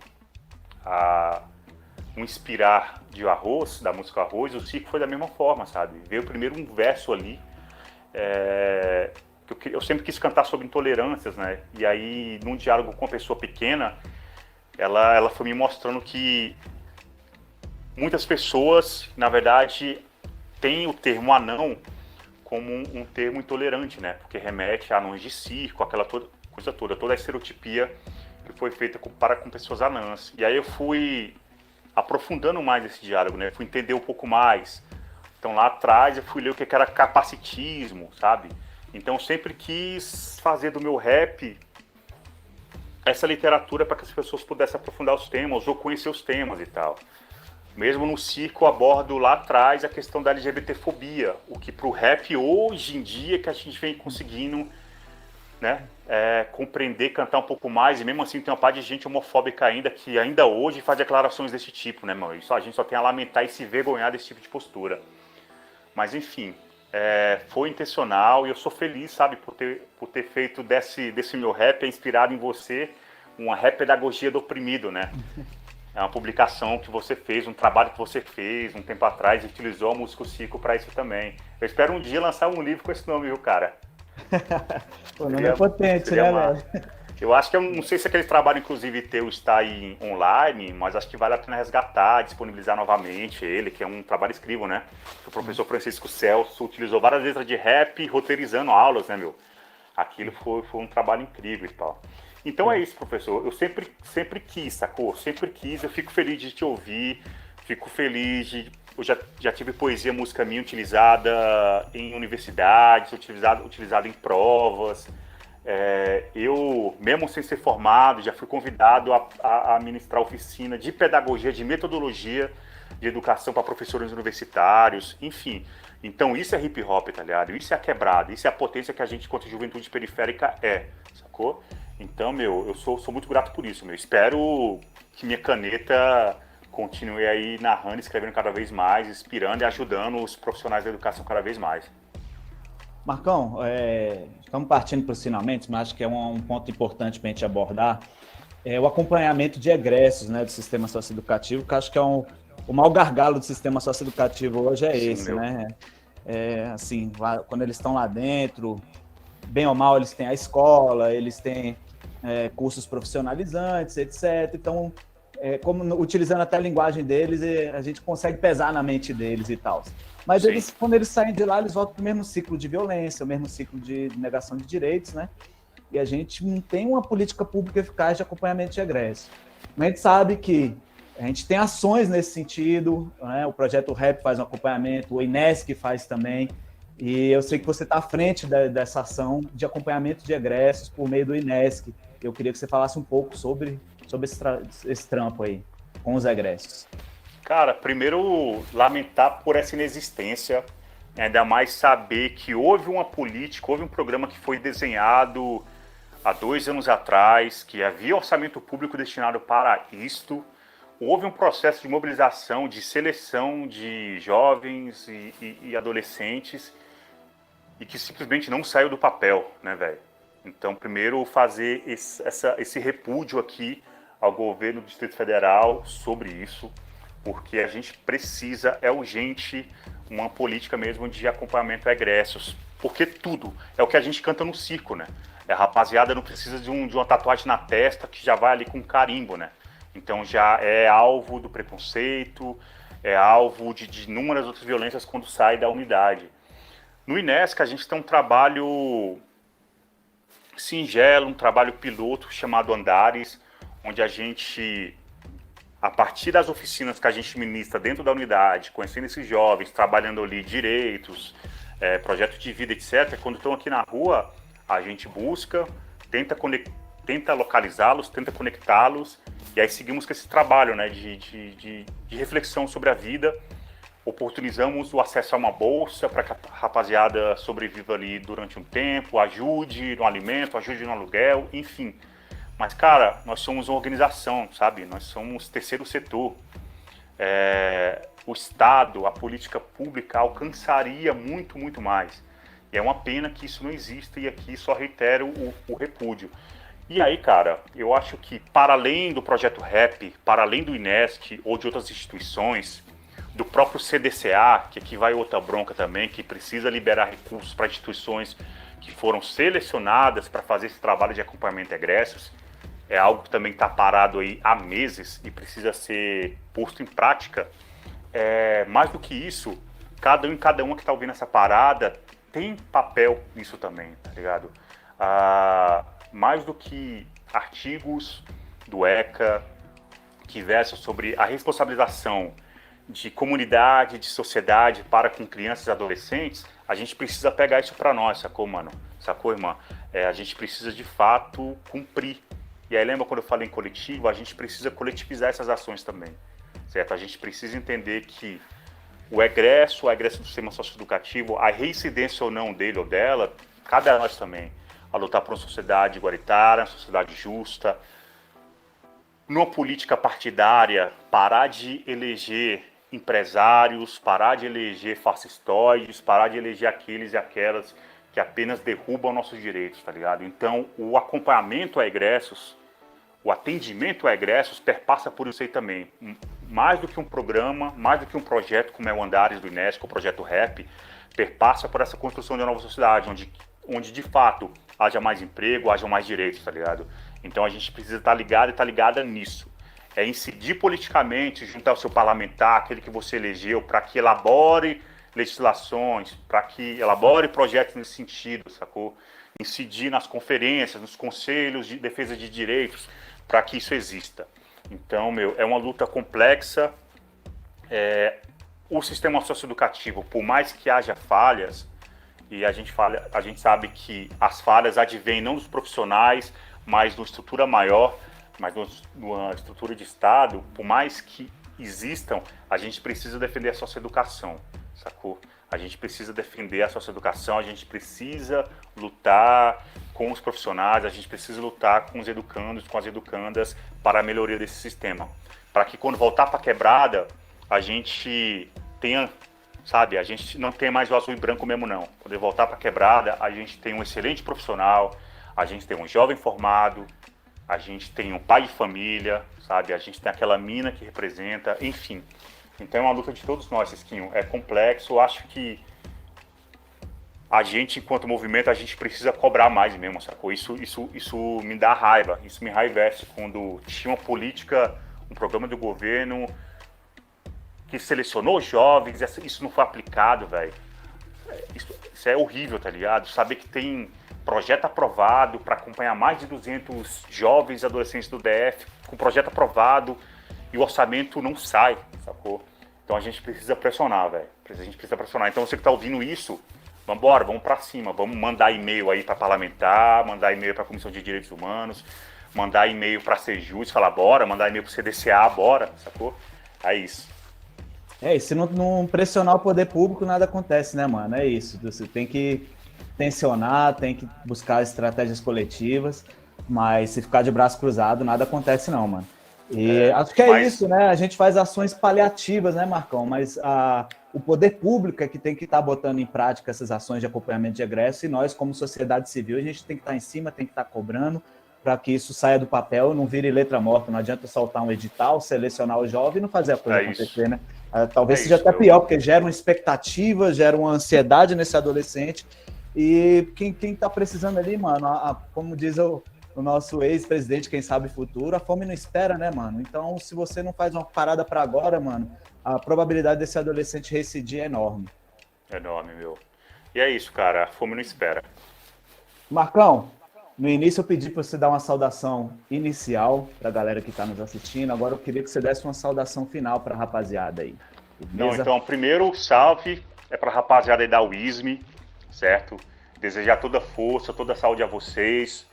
inspirar de Arroz, da música Arroz, o circo foi da mesma forma, sabe? Veio primeiro um verso ali, eu sempre quis cantar sobre intolerâncias, né? E aí, num diálogo com uma pessoa pequena, ela foi me mostrando que muitas pessoas, na verdade, têm o termo anão como um termo intolerante, né? Porque remete a anões de circo, aquela coisa toda, toda a estereotipia que foi feita para com pessoas anãs. E aí eu fui aprofundando mais esse diálogo, né? Fui entender um pouco mais. Então lá atrás eu fui ler o que era capacitismo, sabe? Então eu sempre quis fazer do meu rap essa literatura para que as pessoas pudessem aprofundar os temas ou conhecer os temas e tal. Mesmo no circo eu abordo lá atrás a questão da LGBTfobia, o que pro rap hoje em dia que a gente vem conseguindo, né, compreender, cantar um pouco mais, e mesmo assim tem uma parte de gente homofóbica ainda, que ainda hoje faz declarações desse tipo, né, mano? Isso a gente só tem a lamentar e se vergonhar desse tipo de postura. Mas enfim, foi intencional e eu sou feliz, sabe, por ter feito desse meu rap inspirado em você, uma rap pedagogia do oprimido, né? É uma publicação que você fez, um trabalho que você fez um tempo atrás e utilizou a música Circo para isso também. Eu espero um dia lançar um livro com esse nome, viu, cara? O nome é potente, né, velho? Eu acho que, eu não sei se aquele trabalho, inclusive, teu está aí online, mas acho que vale a pena resgatar, disponibilizar novamente ele, que é um trabalho incrível, né? O professor Francisco Celso utilizou várias letras de rap roteirizando aulas, né, meu? Aquilo foi um trabalho incrível e tal. Então é isso, professor. Eu sempre quis, sacou? Sempre quis. Eu fico feliz de te ouvir. Fico feliz de... Eu já tive poesia, música minha utilizada em universidades, utilizada em provas. Eu, mesmo sem ser formado, já fui convidado a ministrar oficina de pedagogia, de metodologia de educação para professores universitários, enfim. Então isso é hip hop, tá ligado? Isso é a quebrada, isso é a potência que a gente, enquanto juventude periférica, sacou? Então, meu, eu sou muito grato por isso, meu. Espero que minha caneta continue aí narrando, escrevendo cada vez mais, inspirando e ajudando os profissionais da educação cada vez mais. Marcão, estamos partindo para os finalmente, mas acho que é um ponto importante para a gente abordar, o acompanhamento de egressos, né, do sistema socioeducativo, que acho que é o maior gargalo do sistema socioeducativo hoje é Sim, esse, meu. né? Assim, quando eles estão lá dentro, bem ou mal, eles têm a escola, eles têm cursos profissionalizantes, etc. Então, utilizando até a linguagem deles, a gente consegue pesar na mente deles e tal. Mas eles, quando eles saem de lá, eles voltam para o mesmo ciclo de violência, o mesmo ciclo de negação de direitos, né? E a gente não tem uma política pública eficaz de acompanhamento de egresso. A gente sabe que a gente tem ações nesse sentido, né? O Projeto REP faz um acompanhamento, o INESC faz também, e eu sei que você está à frente dessa ação de acompanhamento de egressos por meio do INESC. Eu queria que você falasse um pouco sobre esse trampo aí, com os egressos. Cara, primeiro, lamentar por essa inexistência, ainda mais saber que houve uma política, houve um programa que foi desenhado há 2 anos atrás, que havia orçamento público destinado para isto. Houve um processo de mobilização, de seleção de jovens e adolescentes e que simplesmente não saiu do papel, né, velho? Então, primeiro, fazer esse repúdio aqui ao governo do Distrito Federal sobre isso, porque a gente precisa, é urgente, uma política mesmo de acompanhamento a egressos, porque tudo é o que a gente canta no circo, né? A rapaziada não precisa de uma tatuagem na testa que já vai ali com carimbo, né? Então já é alvo do preconceito, é alvo de inúmeras outras violências quando sai da unidade. No INESC a gente tem um trabalho singelo, um trabalho piloto chamado Andares, onde a gente, a partir das oficinas que a gente ministra dentro da unidade, conhecendo esses jovens, trabalhando ali direitos, projeto de vida, etc., quando estão aqui na rua, a gente busca, tenta localizá-los, tenta conectá-los, e aí seguimos com esse trabalho, né, de reflexão sobre a vida. Oportunizamos o acesso a uma bolsa para que a rapaziada sobreviva ali durante um tempo, ajude no alimento, ajude no aluguel, enfim. Mas, cara, nós somos uma organização, sabe? Nós somos terceiro setor. O Estado, a política pública alcançaria muito, muito mais. E é uma pena que isso não exista, e aqui só reitero o repúdio. E aí, cara, eu acho que para além do projeto RAP, para além do INESC ou de outras instituições, do próprio CDCA, que aqui vai outra bronca também, que precisa liberar recursos para instituições que foram selecionadas para fazer esse trabalho de acompanhamento de egressos, é algo que também está parado aí há meses e precisa ser posto em prática. Mais do que isso, cada um que está ouvindo essa parada tem papel nisso também, tá ligado? Mais do que artigos do ECA que versam sobre a responsabilização de comunidade, de sociedade para com crianças e adolescentes, a gente precisa pegar isso para nós, sacou, mano? Sacou, irmã? A gente precisa, de fato, cumprir. E aí, lembra quando eu falei em coletivo? A gente precisa coletivizar essas ações também, certo? A gente precisa entender que o egresso do sistema socioeducativo, a reincidência ou não dele ou dela, cabe a nós também, a lutar por uma sociedade igualitária, uma sociedade justa, numa política partidária, parar de eleger empresários, parar de eleger fascistoides, parar de eleger aqueles e aquelas que apenas derrubam nossos direitos, tá ligado? Então, o acompanhamento a egressos, o atendimento a egressos perpassa por isso aí também. Mais do que um programa, mais do que um projeto como é o Andares do INESC, o projeto RAP, perpassa por essa construção de uma nova sociedade, onde de fato haja mais emprego, haja mais direitos, tá ligado? Então a gente precisa estar ligado e estar ligada nisso. Incidir politicamente, juntar o seu parlamentar, aquele que você elegeu, para que elabore legislações, para que elabore projetos nesse sentido, sacou? Incidir nas conferências, nos conselhos de defesa de direitos, para que isso exista. Então, é uma luta complexa. O sistema socioeducativo, por mais que haja falhas, e a gente sabe que as falhas advêm não dos profissionais, mas de uma estrutura maior, mas numa estrutura de Estado, por mais que existam, a gente precisa defender a socioeducação, sacou? A gente precisa defender a socioeducação, a gente precisa lutar com os profissionais, a gente precisa lutar com os educandos, com as educandas, para a melhoria desse sistema. Para que quando voltar para a quebrada, a gente tenha, sabe, a gente não tenha mais o azul e branco mesmo não. Quando ele voltar para a quebrada, a gente tem um excelente profissional, a gente tem um jovem formado, a gente tem um pai de família, sabe? A gente tem aquela mina que representa, enfim. Então é uma luta de todos nós, Cisquinho. É complexo, eu acho que a gente, enquanto movimento, a gente precisa cobrar mais mesmo, sacou? Isso me dá raiva, isso me enraivece quando tinha uma política, um programa do governo que selecionou os jovens, isso não foi aplicado, velho. Isso é horrível, tá ligado? Saber que tem projeto aprovado para acompanhar mais de 200 jovens e adolescentes do DF, com projeto aprovado, e o orçamento não sai, sacou? Então a gente precisa pressionar, velho. A gente precisa pressionar. Então você que tá ouvindo isso, vambora, vamos para cima, vamos mandar e-mail aí para parlamentar, mandar e-mail para a Comissão de Direitos Humanos, mandar e-mail para a Sejus, falar bora, mandar e-mail para o CDCA, bora, sacou? É isso. E se não pressionar o poder público, nada acontece, né, mano? É isso. Você tem que tensionar, tem que buscar estratégias coletivas, mas se ficar de braço cruzado, nada acontece não, mano. E acho que é isso, né? A gente faz ações paliativas, né, Marcão? Mas o poder público é que tem que estar botando em prática essas ações de acompanhamento de egresso, e nós, como sociedade civil, a gente tem que estar em cima, tem que estar cobrando para que isso saia do papel, não vire letra morta. Não adianta soltar um edital, selecionar o jovem e não fazer a coisa acontecer, né? Talvez seja até pior, porque gera uma expectativa, gera uma ansiedade nesse adolescente, E quem tá precisando ali, mano, como diz o nosso ex-presidente, quem sabe futuro, a fome não espera, né, mano? Então, se você não faz uma parada para agora, mano, a probabilidade desse adolescente recidir é enorme. É enorme, meu. E é isso, cara. A fome não espera. Marcão, no início eu pedi para você dar uma saudação inicial para a galera que está nos assistindo. Agora eu queria que você desse uma saudação final para a rapaziada aí. Não, Beleza? então, primeiro, salve é pra rapaziada aí da WISM, certo? Desejar toda força, toda saúde a vocês.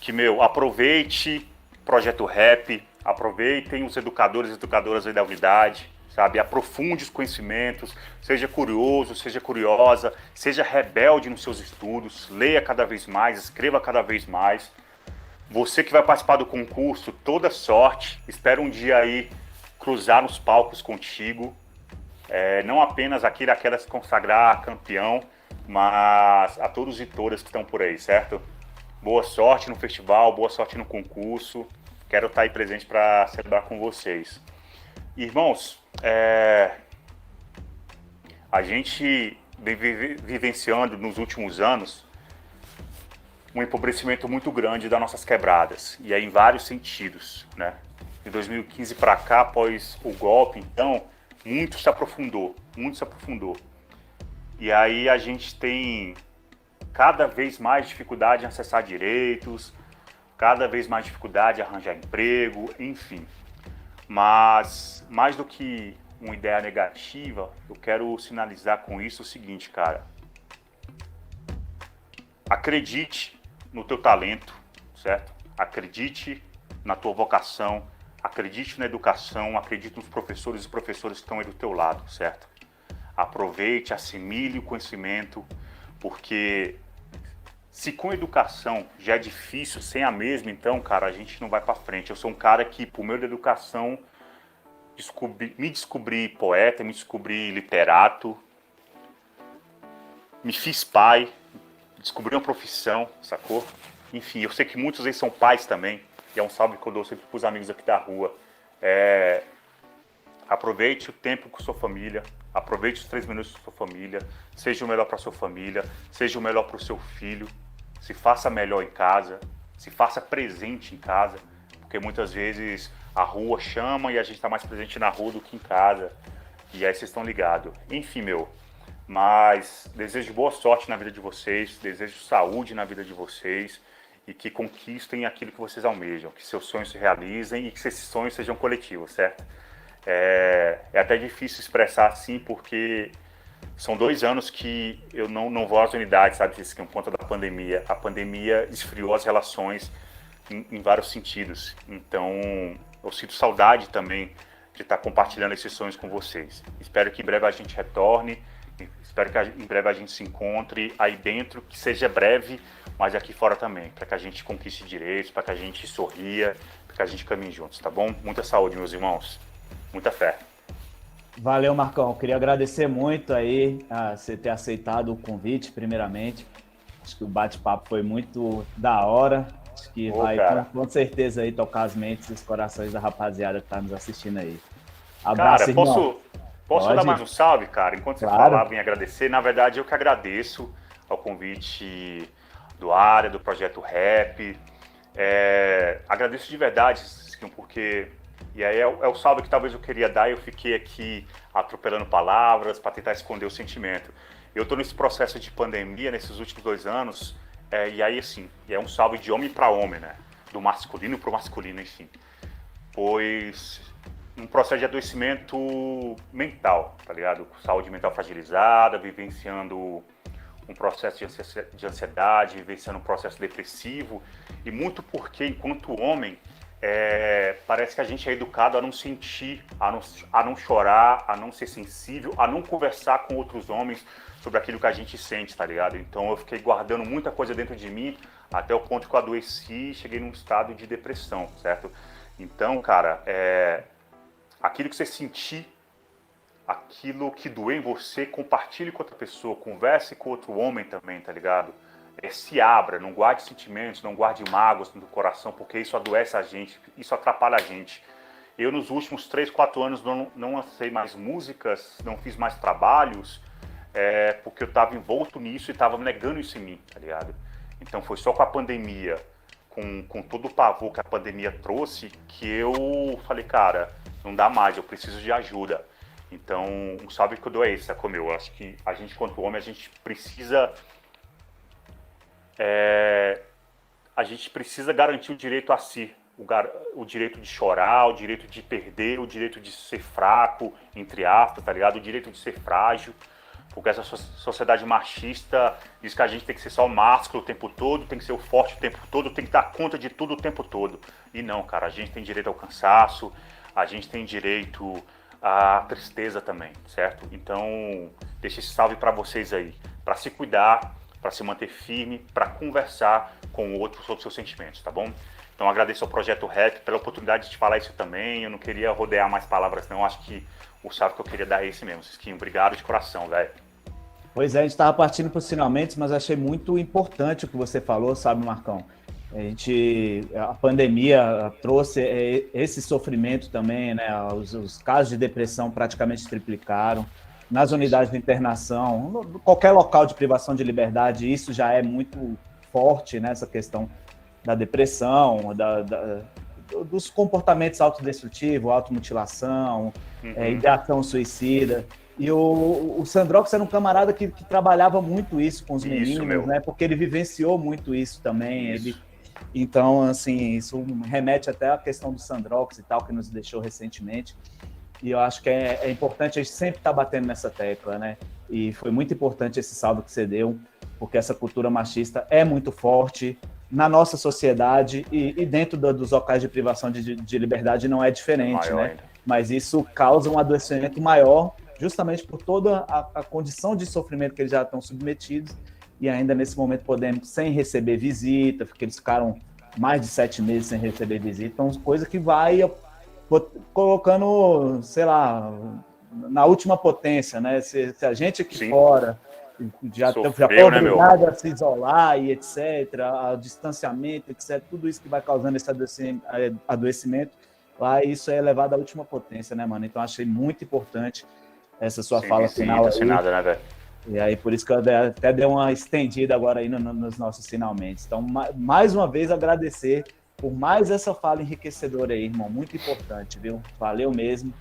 Que, meu, aproveite Projeto Rap, aproveitem os educadores e educadoras aí da unidade, sabe? Aprofunde os conhecimentos, seja curioso, seja curiosa, seja rebelde nos seus estudos, leia cada vez mais, escreva cada vez mais. Você que vai participar do concurso, toda sorte. Espero um dia aí cruzar nos palcos contigo. Não apenas aquela se consagrar campeão, mas a todos e todas que estão por aí, certo? Boa sorte no festival, boa sorte no concurso. Quero estar aí presente para celebrar com vocês. Irmãos, a gente vem vivenciando nos últimos anos um empobrecimento muito grande das nossas quebradas, e aí em vários sentidos, né? De 2015 para cá, após o golpe, então, muito se aprofundou, muito se aprofundou. E aí a gente tem cada vez mais dificuldade em acessar direitos, cada vez mais dificuldade em arranjar emprego, enfim. Mas, mais do que uma ideia negativa, eu quero sinalizar com isso o seguinte, cara. Acredite no teu talento, certo? Acredite na tua vocação, acredite na educação, acredite nos professores e professoras que estão aí do teu lado, certo? Aproveite, assimile o conhecimento, porque se com educação já é difícil, sem a mesma, então, cara, a gente não vai para frente. Eu sou um cara que, por meio da educação, me descobri poeta, me descobri literato, me fiz pai, descobri uma profissão, sacou? Enfim, eu sei que muitos aí são pais também, e é um salve que eu dou sempre pros amigos aqui da rua. Aproveite o tempo com sua família, aproveite os 3 minutos com sua família, seja o melhor para sua família, seja o melhor para o seu filho, se faça melhor em casa, se faça presente em casa, porque muitas vezes a rua chama e a gente está mais presente na rua do que em casa, e aí vocês estão ligados. Enfim, meu, mas desejo boa sorte na vida de vocês, desejo saúde na vida de vocês e que conquistem aquilo que vocês almejam, que seus sonhos se realizem e que esses sonhos sejam coletivos, certo? É até difícil expressar assim, porque são 2 anos que eu não vou às unidades, sabe? Por conta da pandemia. A pandemia esfriou as relações em vários sentidos. Então, eu sinto saudade também de estar compartilhando esses sonhos com vocês. Espero que em breve a gente retorne, espero que em breve a gente se encontre aí dentro, que seja breve, mas aqui fora também, para que a gente conquiste direitos, para que a gente sorria, para que a gente caminhe juntos, tá bom? Muita saúde, meus irmãos. Muita fé. Valeu, Marcão. Queria agradecer muito aí a você ter aceitado o convite, primeiramente. Acho que o bate-papo foi muito da hora. Acho que vai com certeza aí tocar as mentes e os corações da rapaziada que está nos assistindo aí. Abraço, Cara, irmão. posso dar mais um salve, cara? Enquanto você Claro. falava em agradecer, na verdade eu que agradeço ao convite do Área, do Projeto Rap. Agradeço de verdade, porque... E aí é o salve que talvez eu queria dar e eu fiquei aqui atropelando palavras para tentar esconder o sentimento. Eu estou nesse processo de pandemia, nesses últimos 2 anos, e aí assim, é um salve de homem para homem, né? Do masculino para o masculino, enfim. Pois um processo de adoecimento mental, tá ligado? Saúde mental fragilizada, vivenciando um processo de ansiedade, vivenciando um processo depressivo, e muito porque, enquanto homem, parece que a gente é educado a não sentir, a não chorar, a não ser sensível, a não conversar com outros homens sobre aquilo que a gente sente, tá ligado? Então eu fiquei guardando muita coisa dentro de mim, até o ponto que eu adoeci e cheguei num estado de depressão, certo? Então, cara, aquilo que você sentir, aquilo que doer em você, compartilhe com outra pessoa, converse com outro homem também, tá ligado? Se abra, não guarde sentimentos, não guarde mágoas no coração, porque isso adoece a gente, isso atrapalha a gente. Eu, nos últimos 3, 4 anos, não lancei mais músicas, não fiz mais trabalhos, porque eu estava envolto nisso e estava negando isso em mim, tá ligado? Então foi só com a pandemia, com todo o pavor que a pandemia trouxe, que eu falei, cara, não dá mais, eu preciso de ajuda. Então, um salve que eu dou é esse, sacou, meu? Eu acho que a gente, quanto homem, a gente precisa garantir o direito a si, o direito de chorar, o direito de perder, o direito de ser fraco, entre aspas, tá ligado? O direito de ser frágil, porque essa sociedade machista diz que a gente tem que ser só másculo o tempo todo, tem que ser o forte o tempo todo, tem que dar conta de tudo o tempo todo. E não, cara, a gente tem direito ao cansaço, a gente tem direito à tristeza também, certo? Então, deixa esse salve para vocês aí, para se cuidar, para se manter firme, para conversar com o outro sobre seus sentimentos, tá bom? Então agradeço ao Projeto Rap pela oportunidade de falar isso também. Eu não queria rodear mais palavras, não. Acho que o salve que eu queria dar é esse mesmo. Sisquinho, obrigado de coração, velho. Pois é, a gente estava partindo para os finalmente, mas achei muito importante o que você falou, sabe, Marcão? A pandemia trouxe esse sofrimento também, né? Os casos de depressão praticamente triplicaram. Nas unidades de internação, qualquer local de privação de liberdade, isso já é muito forte, né? Essa questão da depressão, dos comportamentos autodestrutivos, automutilação, ideação suicida. E o Sandrox era um camarada que trabalhava muito isso com os meninos, né? Porque ele vivenciou muito isso também. Então, assim, isso remete até à questão do Sandrox e tal, que nos deixou recentemente. E eu acho que é importante a gente sempre estar batendo nessa tecla, né? E foi muito importante esse salve que você deu, porque essa cultura machista é muito forte na nossa sociedade e dentro dos locais de privação de liberdade não é diferente, né? Ainda. Mas isso causa um adoecimento maior, justamente por toda a condição de sofrimento que eles já estão submetidos e ainda nesse momento podemos sem receber visita, porque eles ficaram mais de 7 meses sem receber visita, então coisa que vai colocando, sei lá, na última potência, né? Se a gente aqui fora já foi obrigado, né, a se isolar e etc., a distanciamento, etc., tudo isso que vai causando esse adoecimento, lá isso é elevado à última potência, né, mano? Então achei muito importante essa sua fala final aí. Nada, né, velho? E aí, por isso que eu até dei uma estendida agora aí nos nossos finalmente. Então, mais uma vez, agradecer por mais essa fala enriquecedora aí, irmão. Muito importante, viu? Valeu mesmo.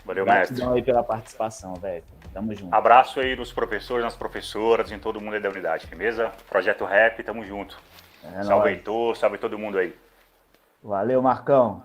Valeu, mestre. Gratidão aí pela participação, velho. Tamo junto. Abraço aí nos professores, nas professoras, em todo mundo aí da unidade, beleza? Projeto Rap, tamo junto. Salve, Heitor, salve todo mundo aí. Valeu, Marcão.